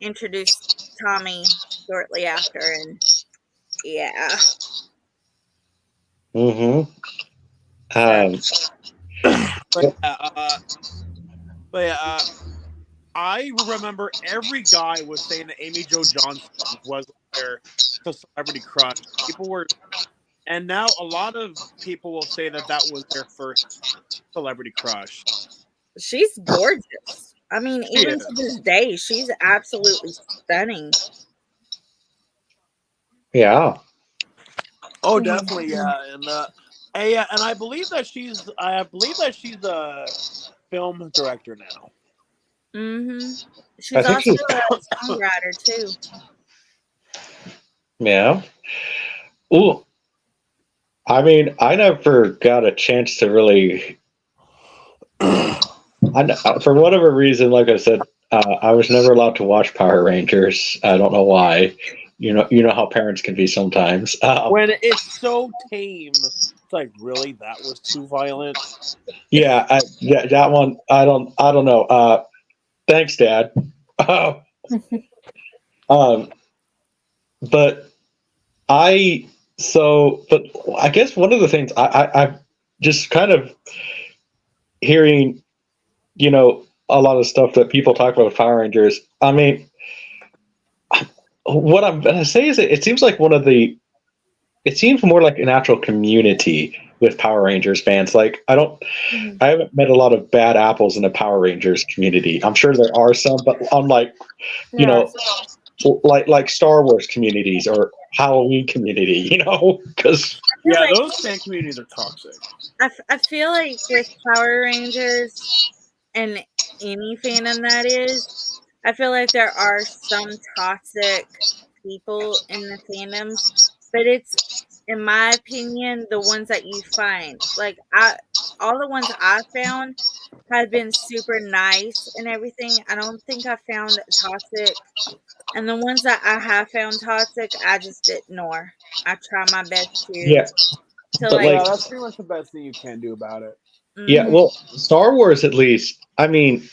introduced Tommy shortly after, and yeah. mm-hmm. So But I remember every guy was saying that Amy Jo Johnson was their celebrity crush. And now a lot of people will say that that was their first celebrity crush. she's gorgeous. I mean, She even to is. this day, she's absolutely stunning. Yeah. Oh, definitely, yeah, and I believe that she's a film director now. Mhm. I She's think also she's. a songwriter too. Yeah. Ooh. I mean, I never got a chance to really. For whatever reason, like I said, I was never allowed to watch Power Rangers. I don't know why. You know how parents can be sometimes. When it's so tame, it's like, really, that was too violent. Yeah, that one. I don't know. Thanks, Dad. um, but but I guess one of the things I'm just kind of hearing, a lot of stuff that people talk about with Power Rangers. I mean, what I'm gonna say is it seems like it seems more like an actual community with Power Rangers fans. Like I haven't met a lot of bad apples in the Power Rangers community. I'm sure there are some, but unlike, you Yeah. know, like Star Wars communities or Halloween community, because I feel like Those fan communities are toxic. I feel like with Power Rangers and any fandom that is, I feel like there are some toxic people in the fandoms, but it's, in my opinion, the ones that you find. Like, all the ones I found have been super nice and everything. I don't think I found toxic, and the ones that I have found toxic, I just ignore. I try my best yeah, to but like. Yeah, that's pretty much the best thing you can do about it. yeah, Mhm. well, Star Wars at least. I mean,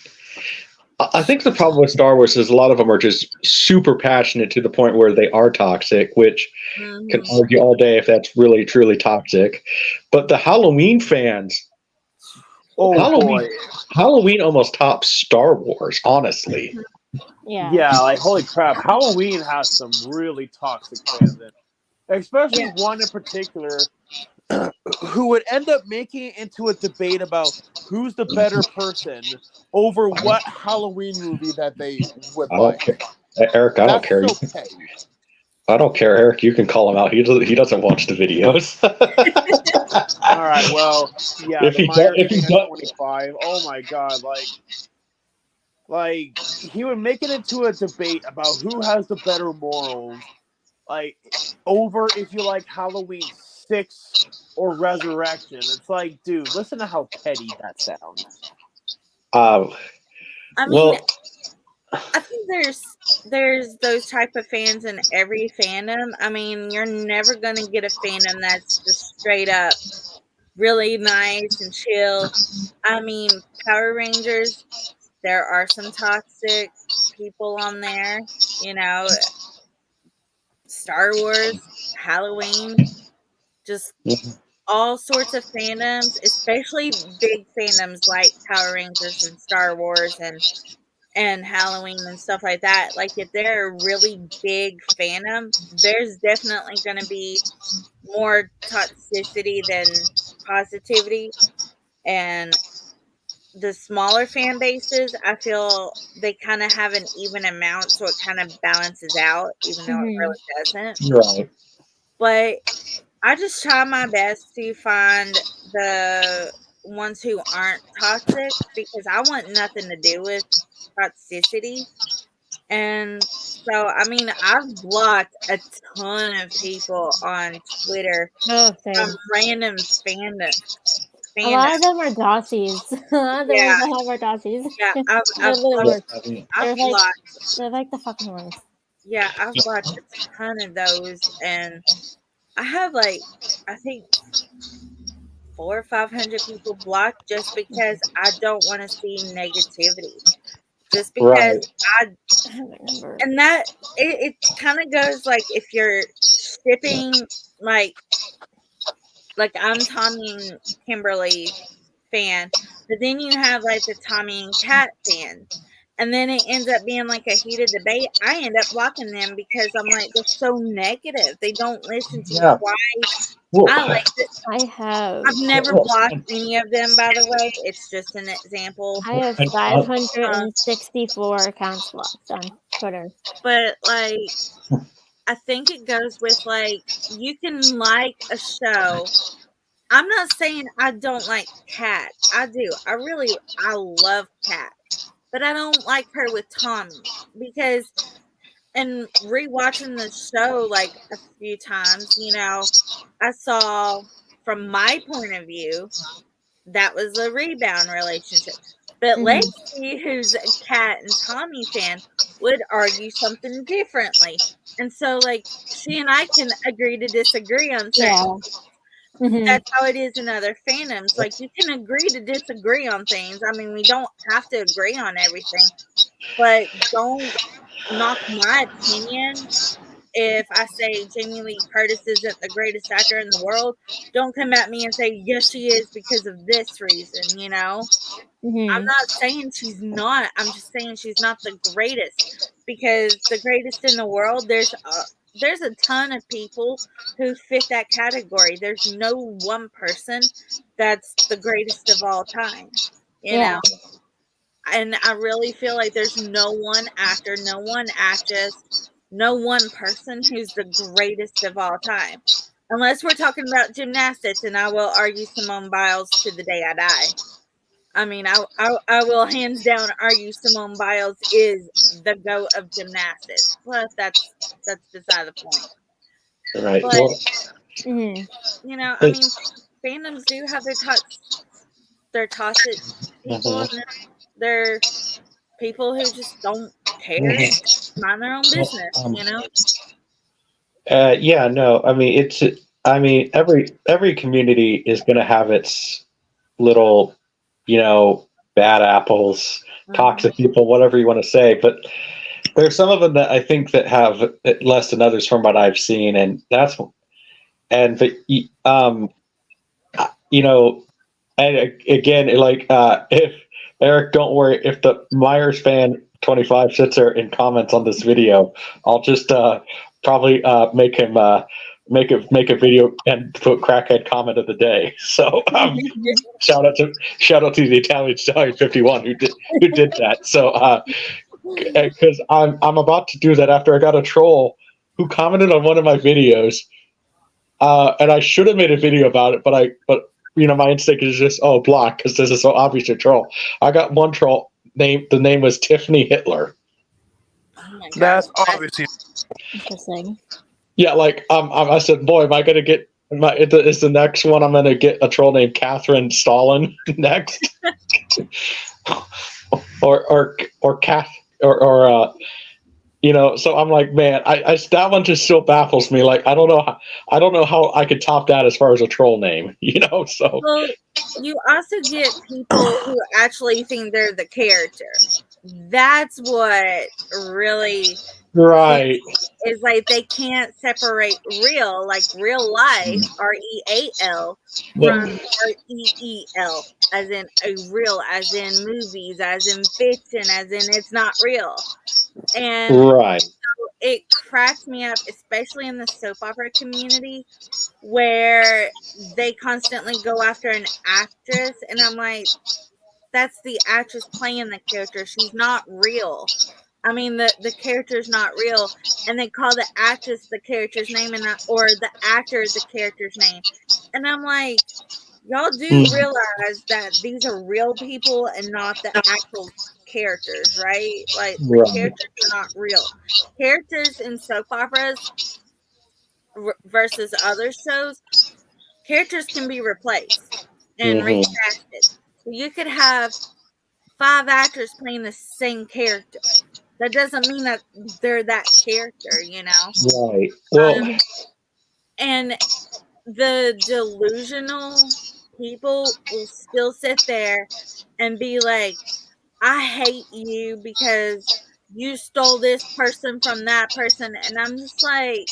I think the problem with Star Wars is a lot of them are just super passionate to the point where they are toxic, which can Mhm. argue all day if that's really truly toxic. But the Halloween fans, Oh Halloween, boy, Halloween almost tops Star Wars, honestly. Yeah. yeah, like holy crap, Halloween has some really toxic fans in it. Especially Yeah. one in particular who would end up making it into a debate about who's the better person over what Halloween movie that they would I don't like. care, Eric. I don't care. That's so petty. I don't care, Eric. You can call him out. He doesn't watch the videos. All right, well, yeah, If the he Myers if he fan does, 25. Oh my god, like he would make it into a debate about who has the better morals, like over if you like Halloween 6 or Resurrection. It's like, dude, listen to how petty that sounds. I mean, well, I think there's those type of fans in every fandom. I mean, you're never gonna get a fandom that's just straight up really nice and chill. I mean, Power Rangers, there are some toxic people on there, you know, Star Wars, Halloween, just all sorts of fandoms, especially big fandoms like Power Rangers and Star Wars and Halloween and stuff like that. Like if they're a really big fandom, there's definitely going to be more toxicity than positivity. And the smaller fan bases, I feel they kind of have an even amount, so it kind of balances out, even though it really doesn't. right. But I just try my best to find the ones who aren't toxic because I want nothing to do with toxicity. And so, I mean, I've blocked a ton of people on Twitter Oh, from same. random A lot of them are Dossies. A lot of the Yeah. ones I have are Dossies. Yeah, They're the worst. I've They're like, blocked. they're like the fucking worst. Yeah, I've blocked a ton of those, and I have like I think 400 or 500 people blocked just because I don't want to see negativity. Just because Right. I and that it kind of goes like if you're shipping like I'm Tommy and Kimberly fan, but then you have like the Tommy and Kat fan. And then it ends up being like a heated debate. I end up blocking them because I'm like, they're so negative. They don't listen to Yeah. why Well, I like it. I have. I've never blocked any of them, by the way. It's just an example. I have 564 accounts blocked on Twitter. But like, I think it goes with like, you can like a show. I'm not saying I don't like Kat. I do. I love Kat. But I don't like her with Tommy because, and rewatching the show like a few times, you know, I saw from my point of view that was a rebound relationship. But Lexie, who's a Kat and Tommy fan, would argue something differently. And so, like, she and I can agree to disagree on certain That's how it is in other fandoms. Like, you can agree to disagree on things. I mean, we don't have to agree on everything, but don't knock my opinion. If I say Jamie Lee Curtis isn't the greatest actor in the world, don't come at me and say, yes, she is because of this reason, you know? I'm not saying she's not. I'm just saying she's not the greatest because the greatest in the world, there's a ton of people who fit that category. There's no one person that's the greatest of all time, you know? And I really feel like there's no one actor, no one actress, no one person who's the greatest of all time. Unless we're talking about gymnastics, and I will argue Simone Biles to the day I die. I mean, I will hands down argue Simone Biles is the GOAT of gymnastics. But that's beside the point. Right. But, Well, you know, I mean, fandoms do have their toxic people, and they're people who just don't care, mind their own business, you know? yeah, no, I mean, every community is going to have its little, bad apples, toxic people, whatever you want to say. But there's some of them that I think that have less than others from what I've seen. And and again, like, if Eric, don't worry, if the Myers fan 25 sits there and comments on this video, I'll just probably make him make a video and put crackhead comment of the day. So shout out to the Italian Stallion 51 who did that. So because I'm about to do that after I got a troll who commented on one of my videos, and I should have made a video about it, but my instinct is just block because this is so obvious a troll. I got one troll the name was Tiffany Hitler. Oh my God. That's obviously Interesting. Yeah, like I said, boy, am I gonna get is the next one? I'm gonna get a troll named Catherine Stalin next, or Kath or So I'm like, man, I that one just still baffles me. Like I don't know how I could top that as far as a troll name. So Well, you also get people who actually think they're the character. That's what really right. is like they can't separate real, like real life, REAL, Well, from REEL, as in a real, as in movies, as in fiction, as in it's not real. And right. it cracks me up, especially in the soap opera community, where they constantly go after an actress, and I'm like, that's the actress playing the character. She's not real. I mean, the character's not real, and they call the actress the character's name, or the actor the character's name, and I'm like, y'all do realize that these are real people and not the actual characters, right? Like the Right. characters are not real. Characters in soap operas versus other shows, characters can be replaced and recasted. So you could have 5 actors playing the same character. That doesn't mean that they're that character, Right. Well, and the delusional people will still sit there and be like, I hate you because you stole this person from that person. And I'm just like,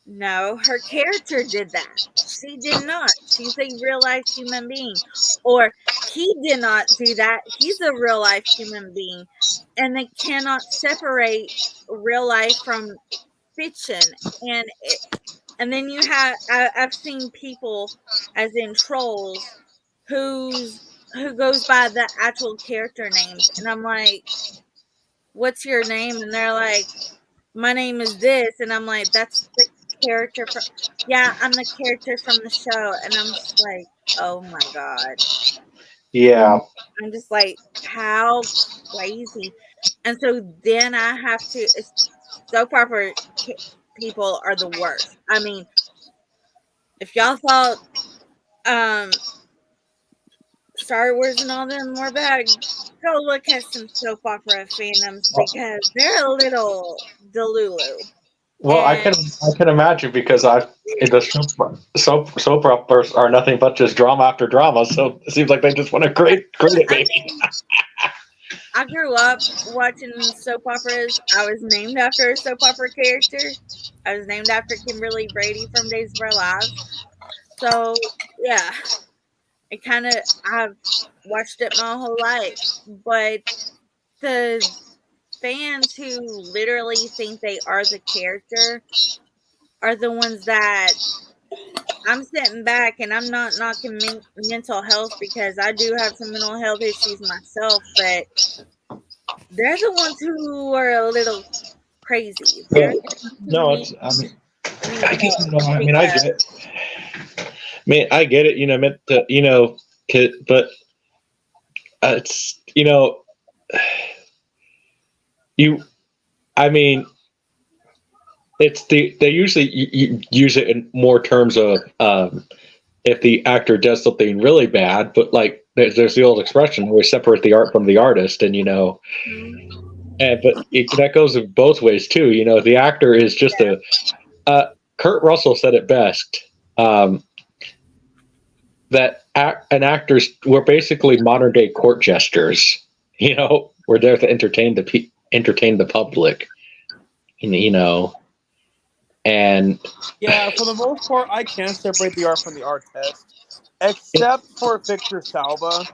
no, her character did that. She did not. She's a real life human being. Or he did not do that. He's a real life human being. And they cannot separate real life from fiction. And then you have I've seen people, as in trolls, who goes by the actual character names, and I'm like, what's your name? And they're like, my name is this, and I'm like, that's the character from, yeah, I'm the character from the show. And I'm just like, oh my God. yeah. I'm just like, how crazy. And so then I have to, soap opera people are the worst. I mean, if y'all thought Star Wars and all them were bad, go look at some soap opera fandoms, because they're a little delulu. Well, I can imagine because the soap operas are nothing but just drama after drama. So it seems like they just want to create it, baby. I grew up watching soap operas. I was named after a soap opera character. I was named after Kimberly Brady from Days of Our Lives. So yeah, I've watched it my whole life. But the fans who literally think they are the character are the ones that I'm sitting back, and I'm not knocking mental health, because I do have some mental health issues myself, but they're the ones who are a little crazy. They're No, it's. I get it. I get it. Meant to, but it's you. I mean, it's they usually use it in more terms of if the actor does something really bad, but like there's the old expression, we separate the art from the artist, and but that goes both ways too. The actor is just Kurt Russell said it best, that an actors were basically modern day court jesters. We're there to entertain the public, and yeah. For the most part, I can separate the art from the artist, except for Victor Salva.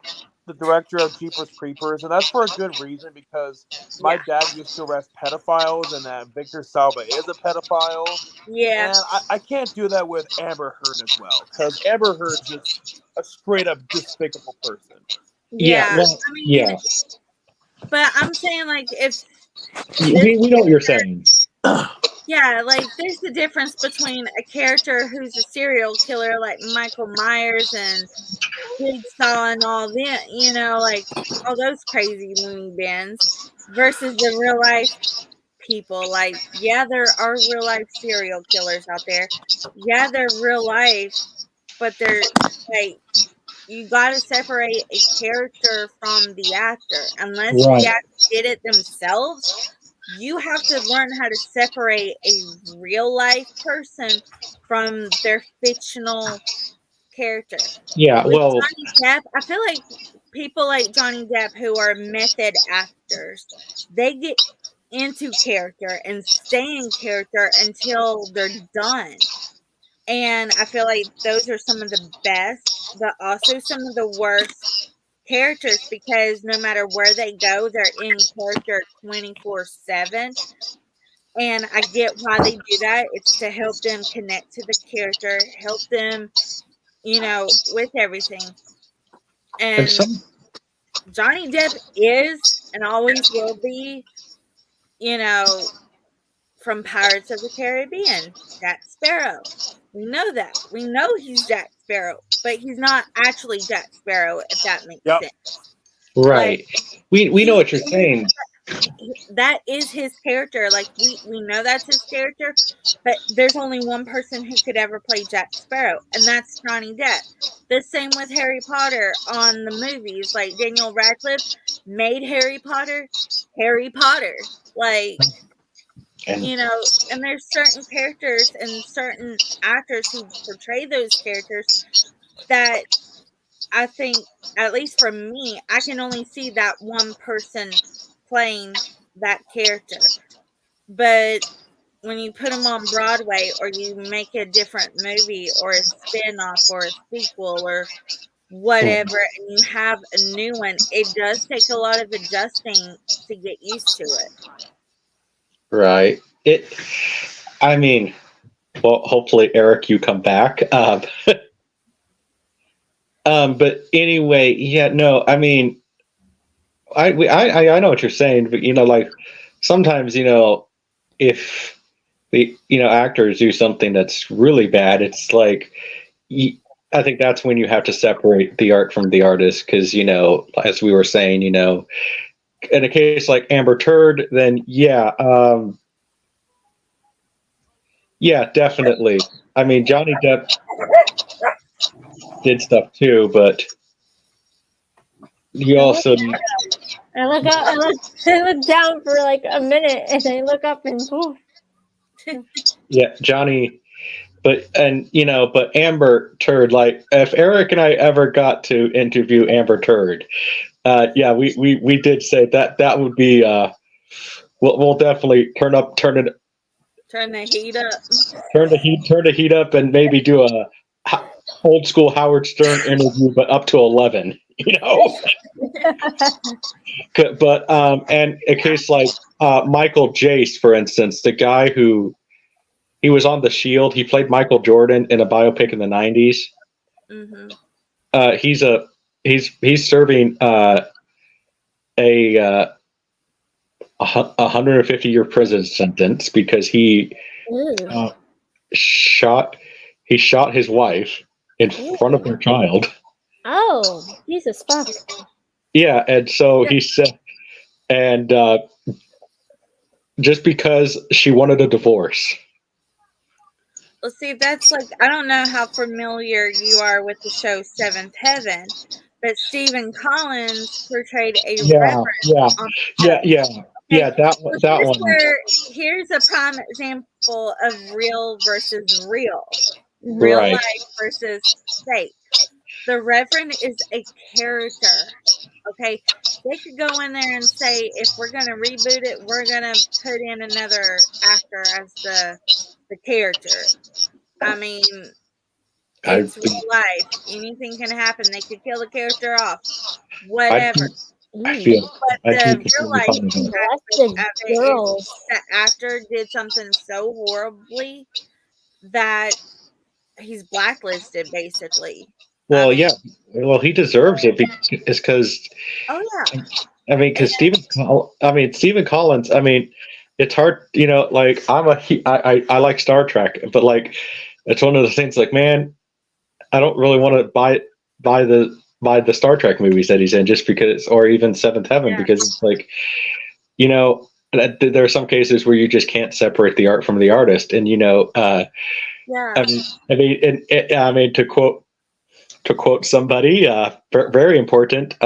the director of Jeepers Creepers, and that's for a good reason because my dad used to arrest pedophiles, and that Victor Salva is a pedophile. Yeah. And I can't do that with Amber Heard as well, because Amber Heard's just a straight up despicable person. Yeah. Well, I mean, but I'm saying, like, if we know what you're saying. yeah, like, there's a difference between a character who's a serial killer like Michael Myers and Jigsaw and all that, you know, like all those crazy loony bins versus the real life people. Like, yeah, there are real life serial killers out there. Yeah, they're real life, but they're like, you got to separate a character from the actor. Unless the actor did it themselves, you have to learn how to separate a real life person from their fictional character. Yeah, With well, Johnny Depp, I feel like people like Johnny Depp who are method actors, they get into character and stay in character until they're done. And I feel like those are some of the best, but also some of the worst characters because no matter where they go, they're in character 24/7. And I get why they do that. It's to help them connect to the character, help them, you know, with everything. and And some Johnny Depp is and always will be, you know, from Pirates of the Caribbean, Jack Sparrow. We know that. We know he's Jack Sparrow, but he's not actually Jack Sparrow, if that makes sense. right. Like, We know what you're saying. that is his character. Like we know that's his character, but there's only one person who could ever play Jack Sparrow, and that's Johnny Depp. The same with Harry Potter on the movies. Like Daniel Radcliffe made Harry Potter Harry Potter. Like, And you know, and there's certain characters and certain actors who portray those characters that I think, at least for me, I can only see that one person playing that character. But when you put them on Broadway or you make a different movie or a spin-off or a sequel or whatever, and you have a new one, it does take a lot of adjusting to get used to it. right. I mean, well, hopefully, Eric, you come back. But anyway, yeah, no, I mean, I know what you're saying, but like sometimes, if the actors do something that's really bad, it's like I think that's when you have to separate the art from the artist, because as we were saying, in a case like Amber Turd, then yeah, definitely. I mean, Johnny Depp did stuff too, but you also I look up, I look down for like a minute, and I look up and poof. yeah, Johnny. But Amber Turd, like if Eric and I ever got to interview Amber Turd, yeah, we did say that would be we'll definitely turn the heat up. turn the heat up, and maybe do a old school Howard Stern interview, but up to 11. But and a case like Michael Jace, for instance, the guy who he was on The Shield. He played Michael Jordan in a biopic in the 90s. Mm-hmm. He's serving a 150-year prison sentence because he shot his wife in front of her child. Oh, Jesus fuck. Yeah, and so he said, and just because she wanted a divorce. Well, see, that's like, I don't know how familiar you are with the show Seventh Heaven, but Stephen Collins portrayed a reverend. That one. Here's a prime example of real versus real, Right. life versus fake. The Reverend is a character. Okay, they could go in there and say, if we're gonna reboot it, we're gonna put in another actor as the character. I mean, it's real life. Anything can happen. They could kill the character off. whatever. I feel. But I the do real feel life fine. aspect Molested of it is girls. the actor did something so horribly that he's blacklisted, basically. Well, I mean, yeah. Well, he deserves it because oh yeah, I mean, because Stephen Collins. I mean, it's hard. You know, like I like Star Trek, but like it's one of the things. Like, man, I don't really want to buy the Star Trek movies that he's in just because, or even Seventh Heaven, yeah, because it's like, you know, there are some cases where you just can't separate the art from the artist, and yeah. I mean, to quote somebody, very important,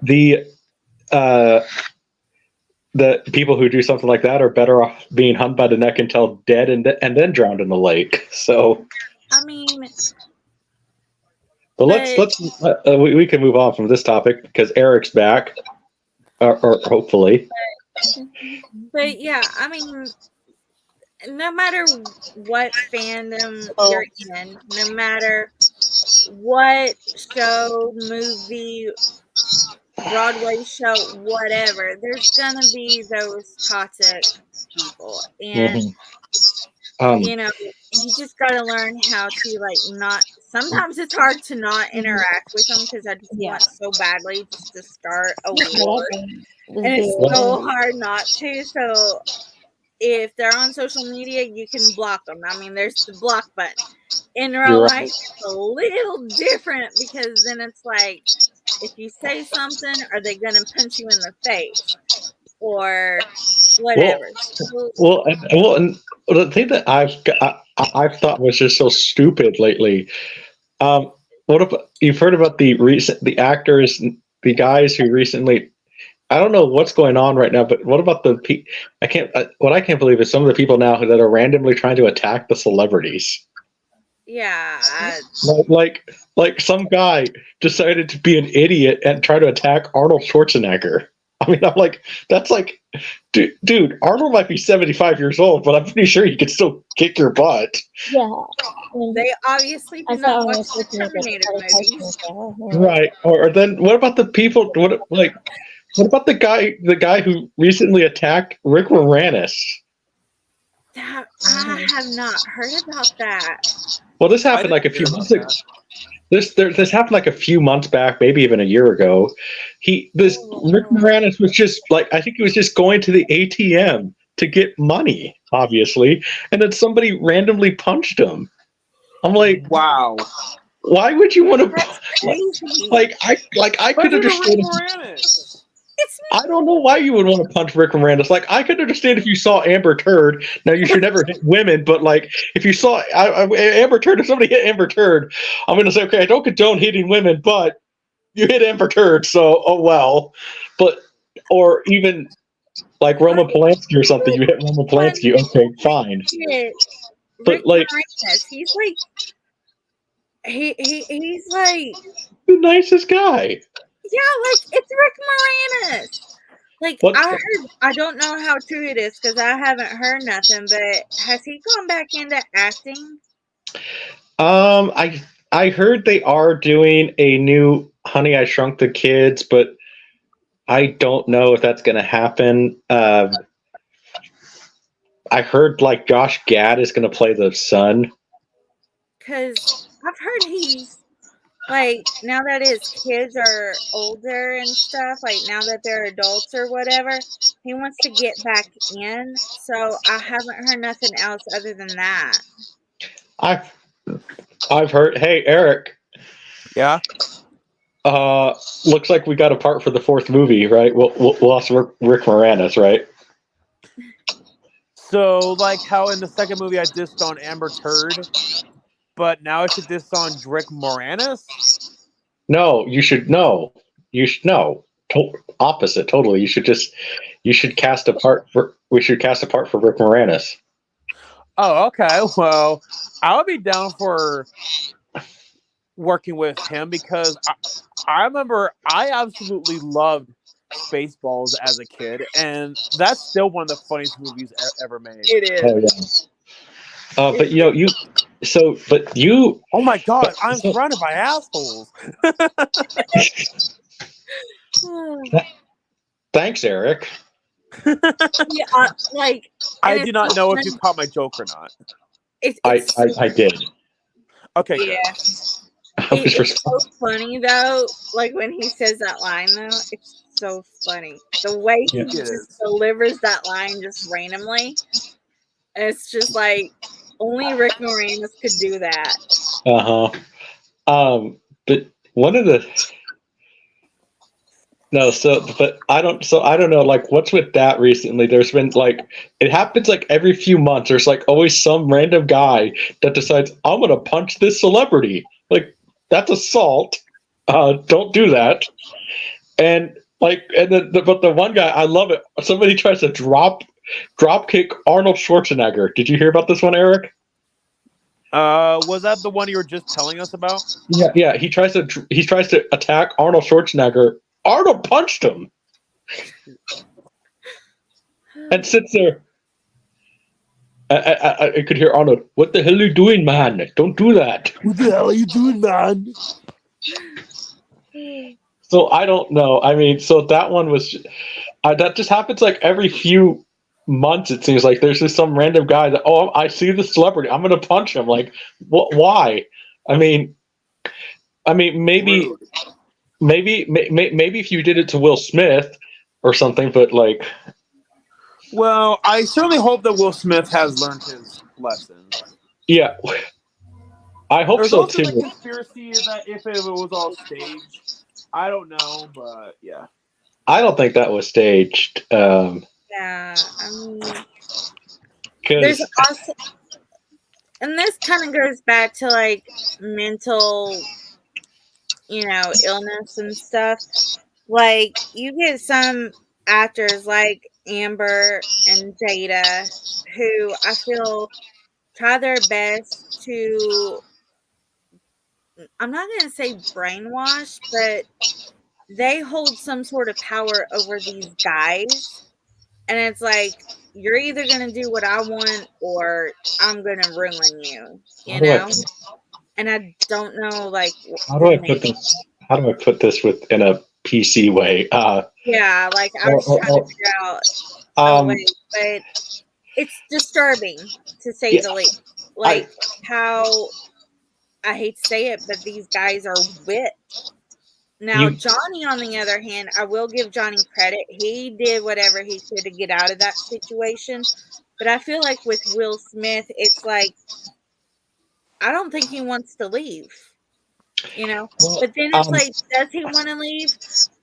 the uh, the people who do something like that are better off being hung by the neck until dead and then drowned in the lake. So, I mean, but but we can move on from this topic because Eric's back, or hopefully. but yeah, I mean, no matter what fandom Oh, you're in, no matter what show, movie, Broadway show, whatever, there's gonna be those toxic people. And, Mhm. Um, you know, you just gotta learn how to, like, not. Sometimes it's hard to not interact with them because I just yeah. want so badly just to start a Whatever. war. Just And it's do it. so hard not to. So if they're on social media, you can block them. I mean, there's the block button. In real you're right. life, it's a little different because then it's like, if you say something, are they going to punch you in the face or whatever? And the thing that I've thought was just so stupid lately. What about you've heard about the actors, the guys who recently? I don't know what's going on right now, but what about what I can't believe is some of the people now that are randomly trying to attack the celebrities. Yeah. Like some guy decided to be an idiot and try to attack Arnold Schwarzenegger. I mean, I'm like, that's like, dude, Arnold might be 75 years old, but I'm pretty sure he could still kick your butt. Yeah. They obviously I did not saw watch her the switching it Terminator movies. Right. Or then what about the people? What about the guy who recently attacked Rick Moranis? I have not heard about that. Well, this happened like a few months ago. This happened like a few months back, maybe even a year ago. Rick Moranis was just like, I think he was just going to the ATM to get money, obviously, and then somebody randomly punched him. I'm like, Wow. why would you want to? That's crazy. I could understand. I don't know why you would want to punch Rick Moranis. Like, I could understand if you saw Amber Turd. Now, you should never hit women, but like, if you saw Amber Turd, if somebody hit Amber Turd, I'm going to say, okay, I don't condone hitting women, but you hit Amber Turd, so oh well. But or even like Roman Polanski or something, you hit Roman Polanski, okay, fine. Rick But like, Moranis, he's like, he's like the nicest guy. Yeah, like it's Rick Moranis. Like I don't know how true it is because I haven't heard nothing. But has he gone back into acting? I heard they are doing a new Honey, I Shrunk the Kids, but I don't know if that's going to happen. I heard like Josh Gad is going to play the son. Because I've heard he's like, now that his kids are older and stuff, like now that they're adults or whatever, he wants to get back in. So I haven't heard nothing else other than that. I've heard. Hey, Eric. Yeah. Looks like we got a part for the fourth movie, right? We'll lost Rick Moranis, right? So, like how in the second movie I dissed on Amber Turd, but now I should diss on Rick Moranis? No, you should no. You should no. Opposite, totally. You should cast a part for. We should cast a part for Rick Moranis. Oh, okay. Well, I would be down for working with him because I remember I absolutely loved Spaceballs as a kid, and that's still one of the funniest movies ever made. It is. Oh yeah. But you. Oh my God! I'm surrounded by assholes. Thanks, Eric. Yeah, like, I and do it's not so know if funny. you caught my joke or not. I did. Okay, yeah. I was It's so funny though. Like when he says that line though, it's so funny. The way he Yeah. It just is. delivers that line just randomly. It's just like only Rick Moranis could do that. But one of the no, but I don't know, like, what's with that recently? There's been, like, it happens, like, every few months. There's, like, always some random guy that decides, I'm gonna punch this celebrity. Like, that's assault. Don't do that. And, like, but the one guy, I love it. Somebody tries to drop kick Arnold Schwarzenegger. Did you hear about this one, Eric? Was that the one you were just telling us about? Yeah. He tries to attack Arnold Schwarzenegger. Arnold punched him and sits there. I could hear Arnold. What the hell are you doing, man? Don't do that. What the hell are you doing, man? So I don't know. I mean, so that one was that just happens like every few months. It seems like there's just some random guy that I see the celebrity. I'm gonna punch him. Like, what? Why? I mean, maybe. Rude. Maybe if you did it to Will Smith or something, but like, Well, I certainly hope that Will Smith has learned his lesson. yeah, I hope There's so also too. the conspiracy that if it was all staged, I don't know, but yeah. I don't think that was staged. Yeah, I mean, there's Because also, and this kind of goes back to like mental, illness and stuff. Like you get some actors like Amber and Jada who I feel try their best to, I'm not going to say brainwash, but they hold some sort of power over these guys. And it's like, you're either going to do what I want or I'm going to ruin you, how do I And I don't know, like, how do I put this? How do I put this in a PC way? Yeah, like I was trying to figure out a way, but it's disturbing to say the least. Like how I hate to say it, but these guys are whipped. Now, Johnny, on the other hand, I will give Johnny credit. He did whatever he could to get out of that situation. But I feel like with Will Smith, it's like, I don't think he wants to leave, Well, But then it's like, does he want to leave?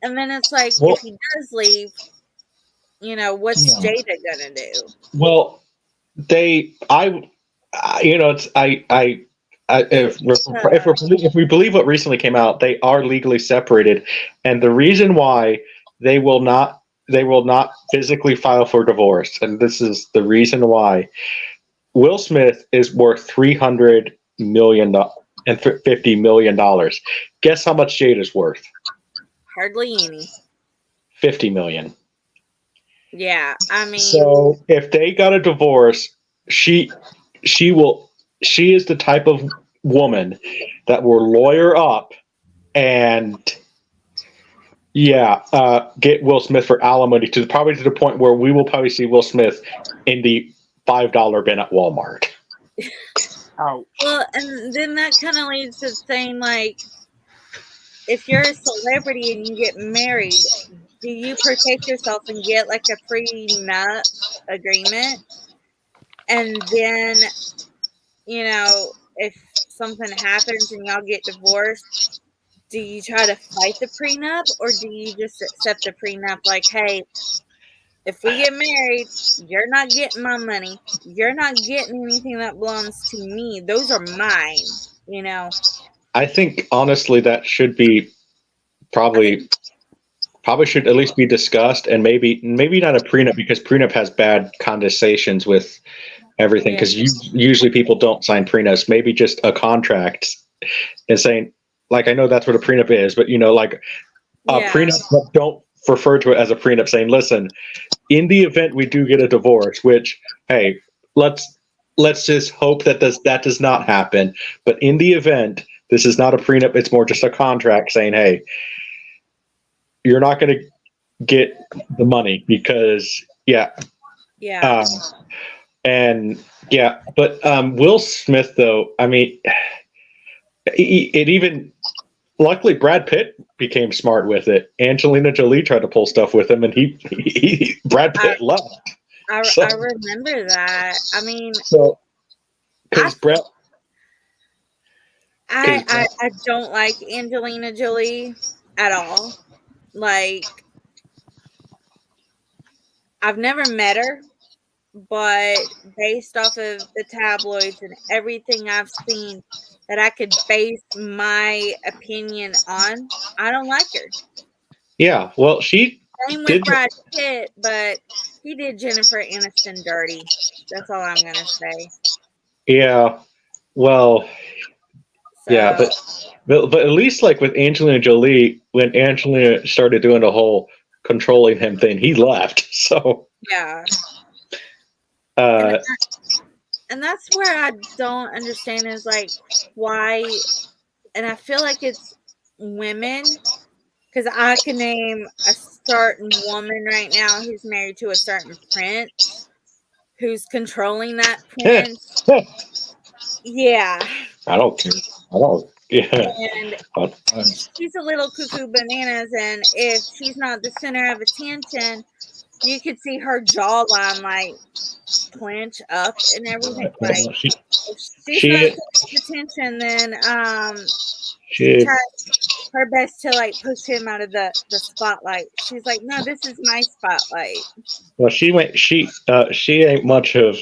And then it's like, if he does leave, what's Jada gonna do? Well, if we believe what recently came out, they are legally separated, and the reason why they will not physically file for divorce, and this is the reason why. Will Smith is worth $350 million. Guess how much Jada's worth? Hardly any. $50 million. Yeah, I mean. So if they got a divorce, she is the type of woman that will lawyer up and get Will Smith for alimony probably to the point where we will probably see Will Smith in the $5 bin at Walmart. Ouch. Well, and then that kind of leads to saying, like, if you're a celebrity and you get married, do you protect yourself and get like a prenup agreement? And then, if something happens and y'all get divorced, do you try to fight the prenup or do you just accept the prenup like, hey, if we get married, you're not getting my money. You're not getting anything that belongs to me. Those are mine, I think honestly that should be probably should at least be discussed, and maybe not a prenup, because prenup has bad connotations with everything, because usually people don't sign prenups. Maybe just a contract and saying, like, I know that's what a prenup is, but like a prenup, but don't refer to it as a prenup, saying, listen, in the event we do get a divorce, which, hey, let's just hope that does not happen, but in the event, this is not a prenup, it's more just a contract saying, hey, you're not going to get the money because Yeah. But Will Smith, though, I mean, it even luckily Brad Pitt became smart with it. Angelina Jolie tried to pull stuff with him, and Brad Pitt left. I remember that. I mean, because Brad, I don't like Angelina Jolie at all. Like, I've never met her, but based off of the tabloids and everything I've seen that I could base my opinion on, I don't like her. Yeah, well, she Same with Brad Pitt, but he did Jennifer Aniston dirty. That's all I'm gonna say. Yeah, well, yeah, but at least like with Angelina Jolie, when Angelina started doing the whole controlling him thing, he left. So yeah. And that's where I don't understand is like why, and I feel like it's women, because I can name a certain woman right now who's married to a certain prince who's controlling that prince. Yeah. I don't care. I don't. Yeah. And she's a little cuckoo bananas, and if she's not the center of attention, you could see her jawline like clench up and everything. Like if she's not the attention, then she tries her best to like push him out of the spotlight. She's like, no, this is my spotlight. Well, she ain't much of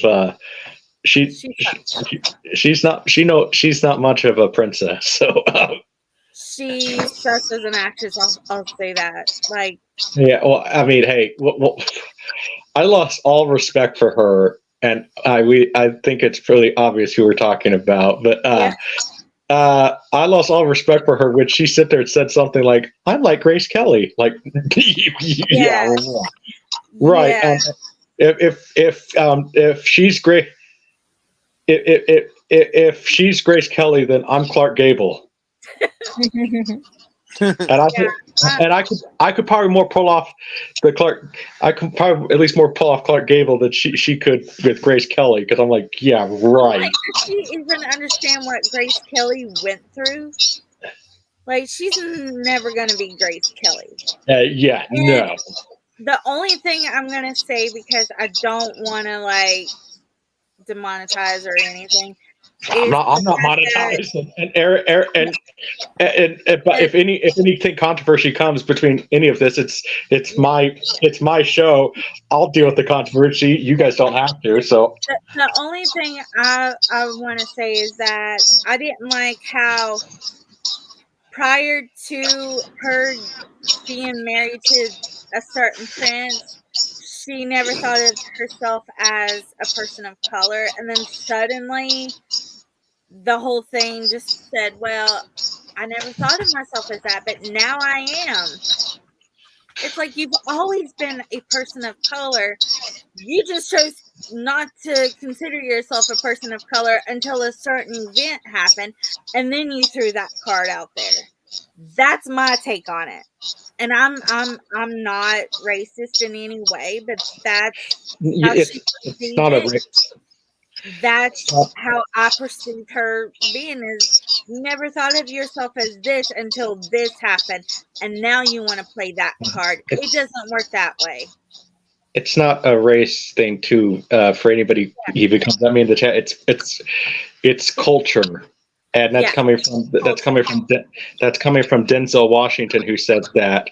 she's not much of a princess. So she sucks as an actress. I'll say that. Like, yeah. Well, I mean, hey, I lost all respect for her, and I think it's pretty obvious who we're talking about. But I lost all respect for her when she sit there and said something like, "I'm like Grace Kelly." Like, yeah, right. Yeah. If she's great, if she's Grace Kelly, then I'm Clark Gable. And I could probably more pull off the Clark. I could probably at least more pull off Clark Gable than she could with Grace Kelly, because I'm like, yeah, right. Like, does she even understand what Grace Kelly went through? Like, she's never gonna be Grace Kelly. Yeah, and no. The only thing I'm gonna say, because I don't want to like demonetize or anything. I'm not monetized, but if anything controversy comes between any of this, it's my show. I'll deal with the controversy. You guys don't have to. So the only thing I want to say is that I didn't like how prior to her being married to a certain prince, she never thought of herself as a person of color, and then suddenly the whole thing just said, well, I never thought of myself as that, but now I am. It's like, you've always been a person of color. You just chose not to consider yourself a person of color until a certain event happened, and then you threw that card out there. That's my take on it. And I'm not racist in any way, but that's how it's not a race. That's how I perceived her being. Is you never thought of yourself as this until this happened, and now you want to play that card. It doesn't work that way. It's not a race thing too, for anybody even comes at me in the chat. It's culture, and that's coming from Denzel Washington, who said that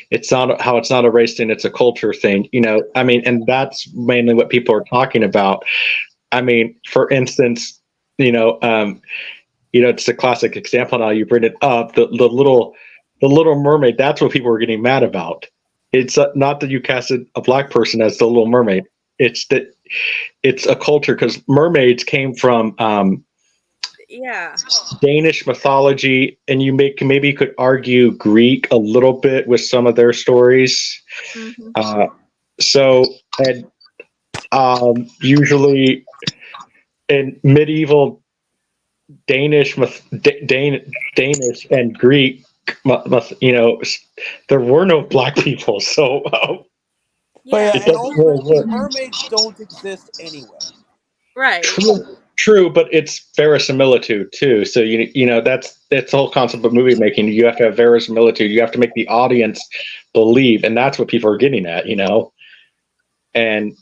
it's not a race thing, it's a culture thing. You know, I mean, and that's mainly what people are talking about. I mean, for instance, it's a classic example. Now you bring it up, the Little Mermaid. That's what people were getting mad about. It's not that you casted a black person as the Little Mermaid. It's that it's a culture, because mermaids came from Danish mythology, and maybe you could argue Greek a little bit with some of their stories. Mm-hmm. Usually in medieval Danish and Greek you know, there were no black people, so But Yeah, yeah, and ultimately, mermaids don't exist anyway. right. True, but it's verisimilitude too. So you know that's the whole concept of movie making. You have to have verisimilitude. You have to make the audience believe, and that's what people are getting at. You know, and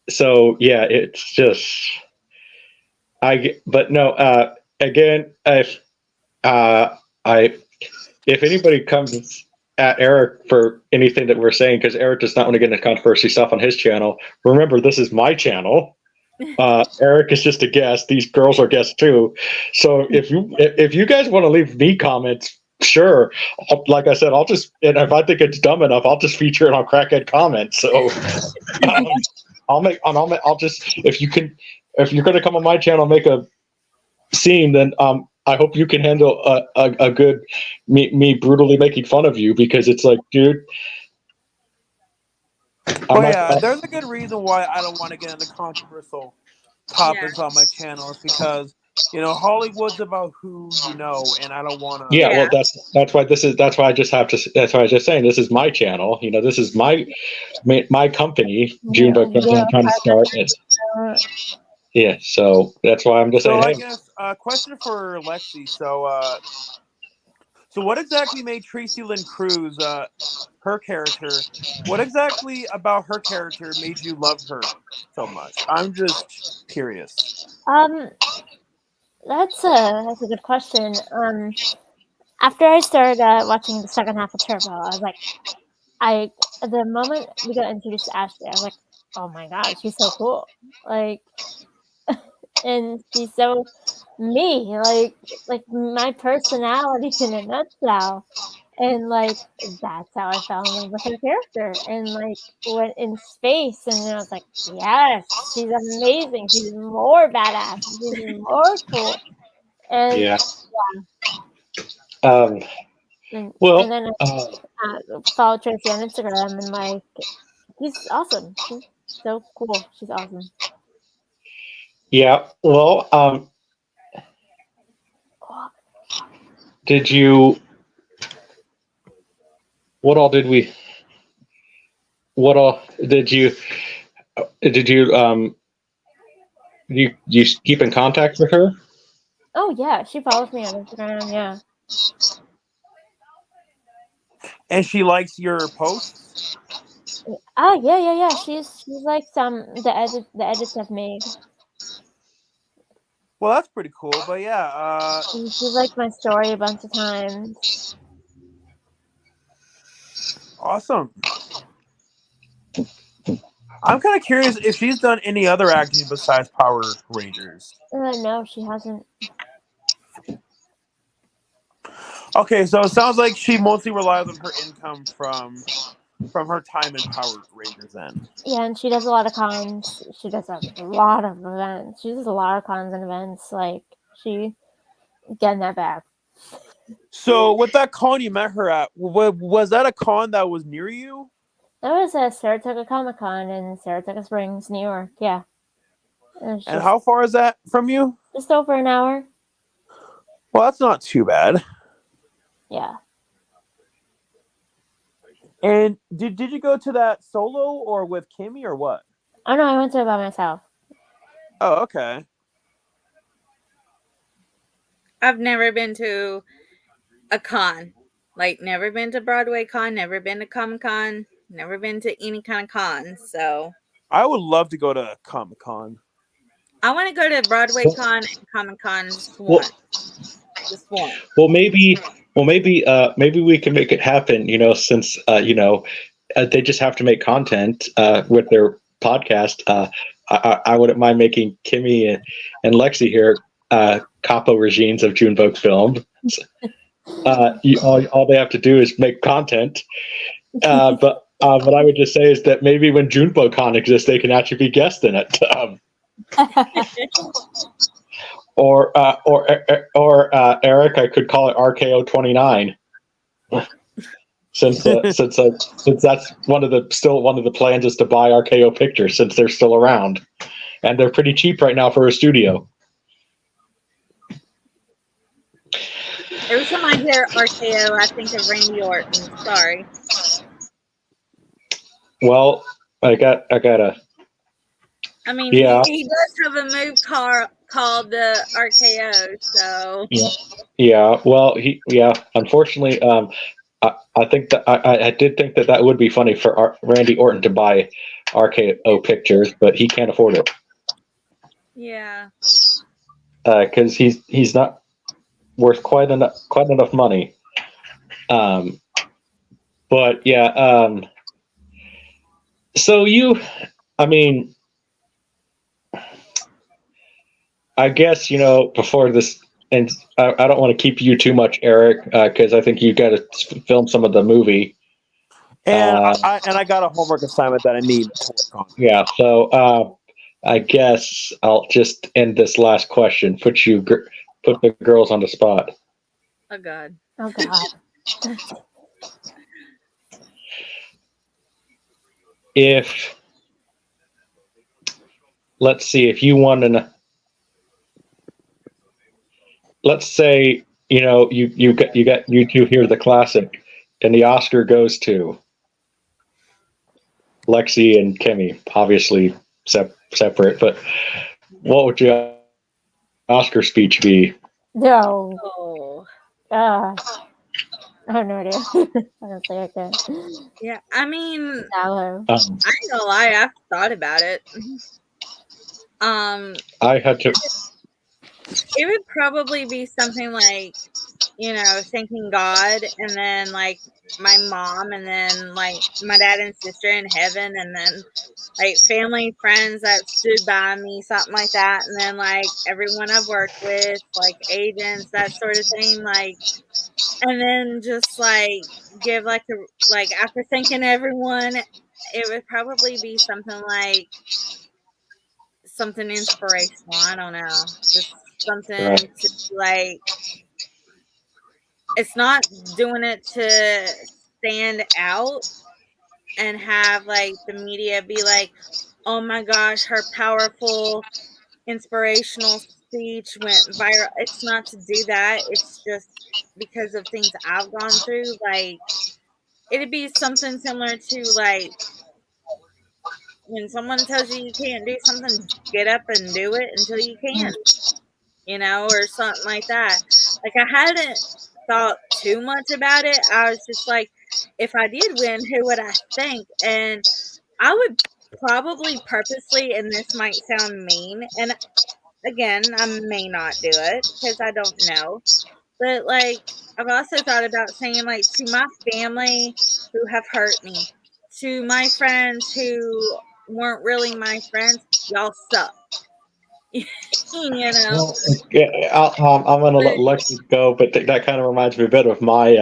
so yeah, it's just but no. Again, I if anybody comes at Eric for anything that we're saying, because Eric does not want to get into controversy stuff on his channel. Remember, this is my channel. Eric is just a guest. These girls are guests too. So if you guys want to leave me comments, sure. Like I said, I'll just, and if I think it's dumb enough, I'll just feature it on Crackhead Comments. So I'll just, if you're going to come on my channel, make a scene, then I hope you can handle a good me brutally making fun of you, because it's like, dude. There's a good reason why I don't want to get into controversial topics on my channel. It's because Hollywood's about who you know, and I don't want to. Yeah, well, that's why I just have to. That's why I was just saying this is my channel. You know, this is my company. Junebug Films. I'm trying to start it. Yeah, so that's why I'm just saying. I guess a question for Lexie. So what exactly made Tracy Lynn Cruz, her character? What exactly about her character made you love her so much? I'm just curious. That's a good question. After I started watching the second half of Turbo, I was like, the moment we got introduced to Ashley, I was like, oh my god, she's so cool. Like, and she's so me, like my personality in a nutshell. And that's how I fell in love with her character. And went in space, and I was like, yes, she's amazing. She's more badass. She's more cool. And yeah. and then I followed Tracy on Instagram, and she's awesome. She's so cool. She's awesome. Yeah. Well, did you? What all did we? What all did you? Did you? You keep in contact with her? Oh yeah, she follows me on Instagram. Yeah. And she likes your posts? Oh yeah. She's like the edits I've made. Well, that's pretty cool. But yeah, She's liked my story a bunch of times. Awesome. I'm kind of curious if she's done any other acting besides Power Rangers. No, she hasn't. Okay, so it sounds like she mostly relies on her income from her time in Power Rangers then. Yeah, and she does a lot of cons. She does a lot of events. She does a lot of cons and events. Like, she getting that back. So with that con you met her at, was that a con that was near you? That was at Saratoga Comic-Con in Saratoga Springs, New York. Yeah. And how far is that from you? Just over an hour. Well, that's not too bad. Yeah. And did you go to that solo or with Kimmie or what? Oh no, I went to it by myself. Oh, okay. I've never been to a con. Like, never been to Broadway Con, never been to Comic Con, never been to any kind of con. So I would love to go to Comic Con. I want to go to Broadway Con and Comic Con just once. Well, maybe we can make it happen. You know, since they just have to make content with their podcast. I wouldn't mind making Kimmie and Lexie here capo regimes of Junebug Film. All they have to do is make content. But what I would just say is that maybe when Junebug Con exists, they can actually be guests in it. Or Eric, I could call it RKO 29. Since that's one of the plans is to buy RKO Pictures since they're still around, and they're pretty cheap right now for a studio. Every time I hear RKO, I think of Randy Orton. Sorry. Well, I gotta. I mean, Yeah. he does have a move called the RKO, so. Yeah. Well, unfortunately, I think that I did think that would be funny for Randy Orton to buy RKO pictures, but he can't afford it. Yeah. Because he's not worth quite enough money. But yeah. So I mean, I guess before this. And I don't want to keep you too much, Eric, because I think you got to film some of the movie. And I got a homework assignment that I need to work on. Yeah, so I guess I'll just end this last question. Put the girls on the spot. Oh God. Oh God. If let's see, if you won let's say you got you two here the classic, and the Oscar goes to Lexie and Kimmie, obviously separate, but what would your Oscar speech be? No. Oh. I have no idea. Honestly, I can't. Yeah, I mean, Sallow. I ain't gonna lie, I've thought about it. I had to. It would probably be something like, thanking God, and then like my mom, and then like my dad and sister in heaven, and then like family, friends that stood by me, something like that, and then like everyone I've worked with, like agents, that sort of thing, like, and then just like give like after thanking everyone, it would probably be something like something inspirational. I don't know, just something Right. to like. It's not doing it to stand out and have like the media be like, oh my gosh, her powerful inspirational speech went viral. It's not to do that. It's just because of things I've gone through. Like, it'd be something similar to like when someone tells you you can't do something, get up and do it until you can, or something like that. Like, I hadn't thought too much about it. I was just like, if I did win, who would I thank? And I would probably purposely, and this might sound mean, and again, I may not do it because I don't know. But like, I've also thought about saying like to my family who have hurt me, to my friends who weren't really my friends, y'all suck. Well, yeah, I'm gonna let Lexi go, but that kind of reminds me a bit of my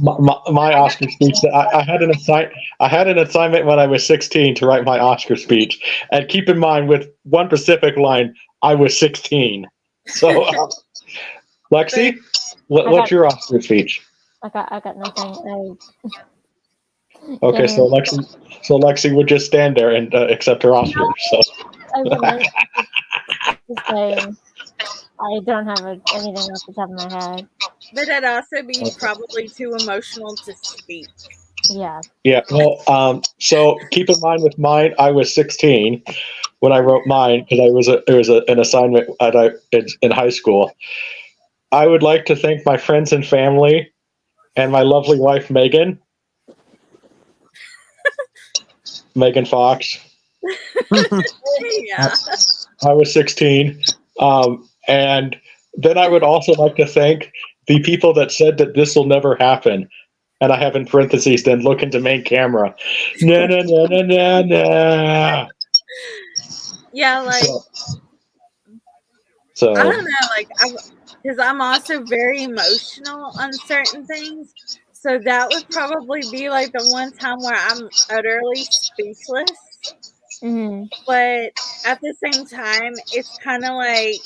Oscar speech. I had an assignment when I was 16 to write my Oscar speech, and keep in mind with one specific line, I was 16. So, Lexi, what's your Oscar speech? I got nothing. Okay, so Lexi would just stand there and accept her Oscar. So I wouldn't. Just saying. I don't have anything off the top of my head. But I'd also be probably too emotional to speak. Yeah. Yeah. Well, so keep in mind with mine, I was 16 when I wrote mine because it was an assignment in high school. I would like to thank my friends and family and my lovely wife Megan Fox. Yeah. I was 16, and then I would also like to thank the people that said that this will never happen. And I have in parentheses, then look into main camera. Na na na na na na. Yeah, like So I don't know, like because I'm also very emotional on certain things. So that would probably be like the one time where I'm utterly speechless. Mm-hmm. But at the same time, it's kind of like,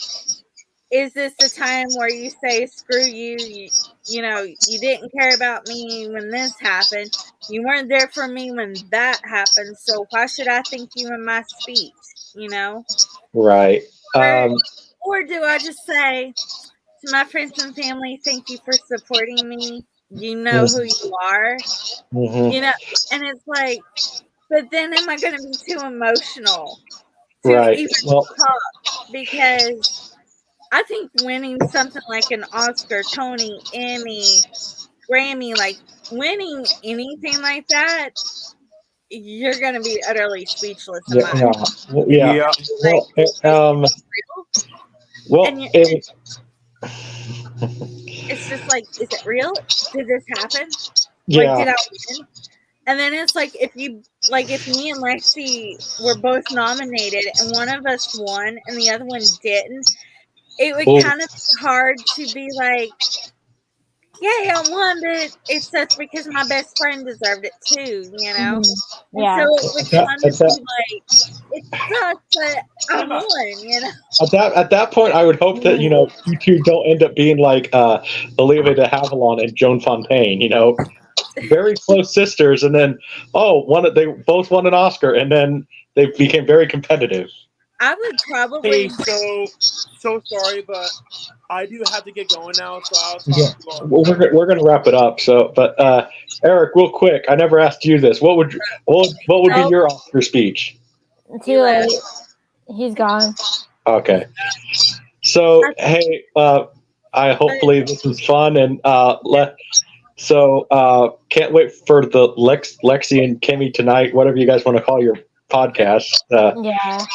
is this the time where you say, screw you, you didn't care about me when this happened. You weren't there for me when that happened. So why should I thank you in my speech, right. Or do I just say, to my friends and family, thank you for supporting me. You know who you are, Mm-hmm. you know, and it's like, but then am I going to be too emotional to Right. even Well, talk? Because I think winning something like an Oscar, Tony, Emmy, Grammy, like winning anything like that, you're going to be utterly speechless in yeah, my yeah, well, yeah. Yeah. like, Well, real? And well, it's just like, is it real? Did this happen? Like, yeah. did I win? And then it's like if me and Lexie were both nominated and one of us won and the other one didn't, it would Well, kind of be hard to be like, yay, I won, but it sucks because my best friend deserved it too, you know? And so Yeah. it would at kind of that, be like, it sucks, but I won, you know? at that point, I would hope that you two don't end up being like Olivia de Havilland and Joan Fontaine. Very close sisters, and then they both won an Oscar, and then they became very competitive. I would Hey, probably, so sorry, but I do have to get going now, so I'll talk Yeah. to you all. Well, we're going to wrap it up. So, but Eric, real quick, I never asked you this. What would be oh, your Oscar speech? Too late. He's gone. Okay. So, hey, I hopefully this was fun, and can't wait for the Lexie and Kimmie tonight, whatever you guys want to call your podcast. Yeah.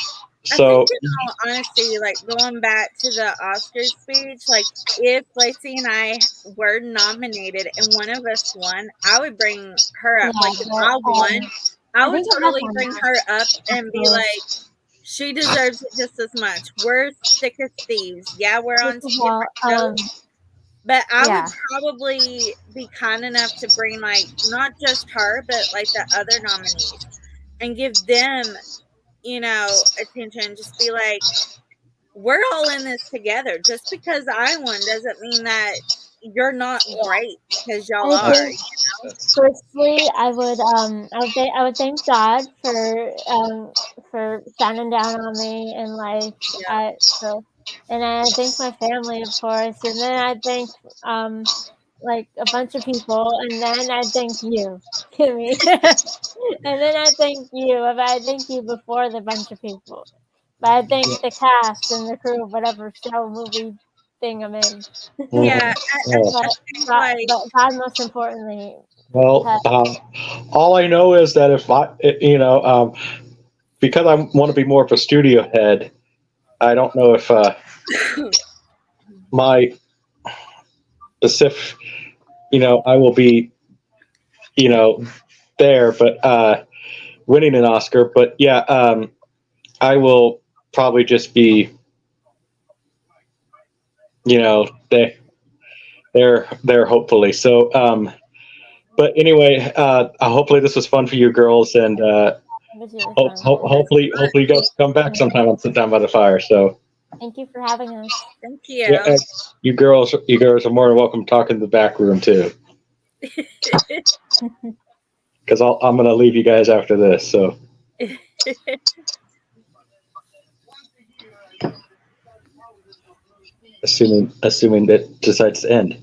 I So, think in all honesty, like going back to the Oscar speech, like if Lacey and I were nominated and one of us won, I would bring her up. Yeah. Like if But, I won, I I would think it has totally one bring now. her up and be like, she deserves it just as much. We're thick as thieves. Yeah, we're on First two of all, different shows, but I would yeah. probably be kind enough to bring like not just her, but like the other nominees and give them, attention. Just be like, we're all in this together. Just because I won doesn't mean that you're not great because y'all I are. think firstly, I would thank God for shining down on me in life. And I thank my family, of course, and then I thank like a bunch of people, and then I thank you, Kimmy, and then I thank you. I thank you before the bunch of people, but I thank the cast and the crew of whatever show movie thing I'm in. Yeah, uh, I think like But God, most importantly, well, all I know is that because I want to be more of a studio head, I don't know if my specific, I will be, there, but winning an Oscar. But yeah, I will probably just be, there hopefully. So, but anyway, hopefully this was fun for you girls, and it was really fun. hopefully you guys come back sometime and sit down by the fire. So Thank you for having us. thank yeah, you. you girls are more than welcome to talk in the back room too. Because I'm going to leave you guys after this. So assuming that decides to end.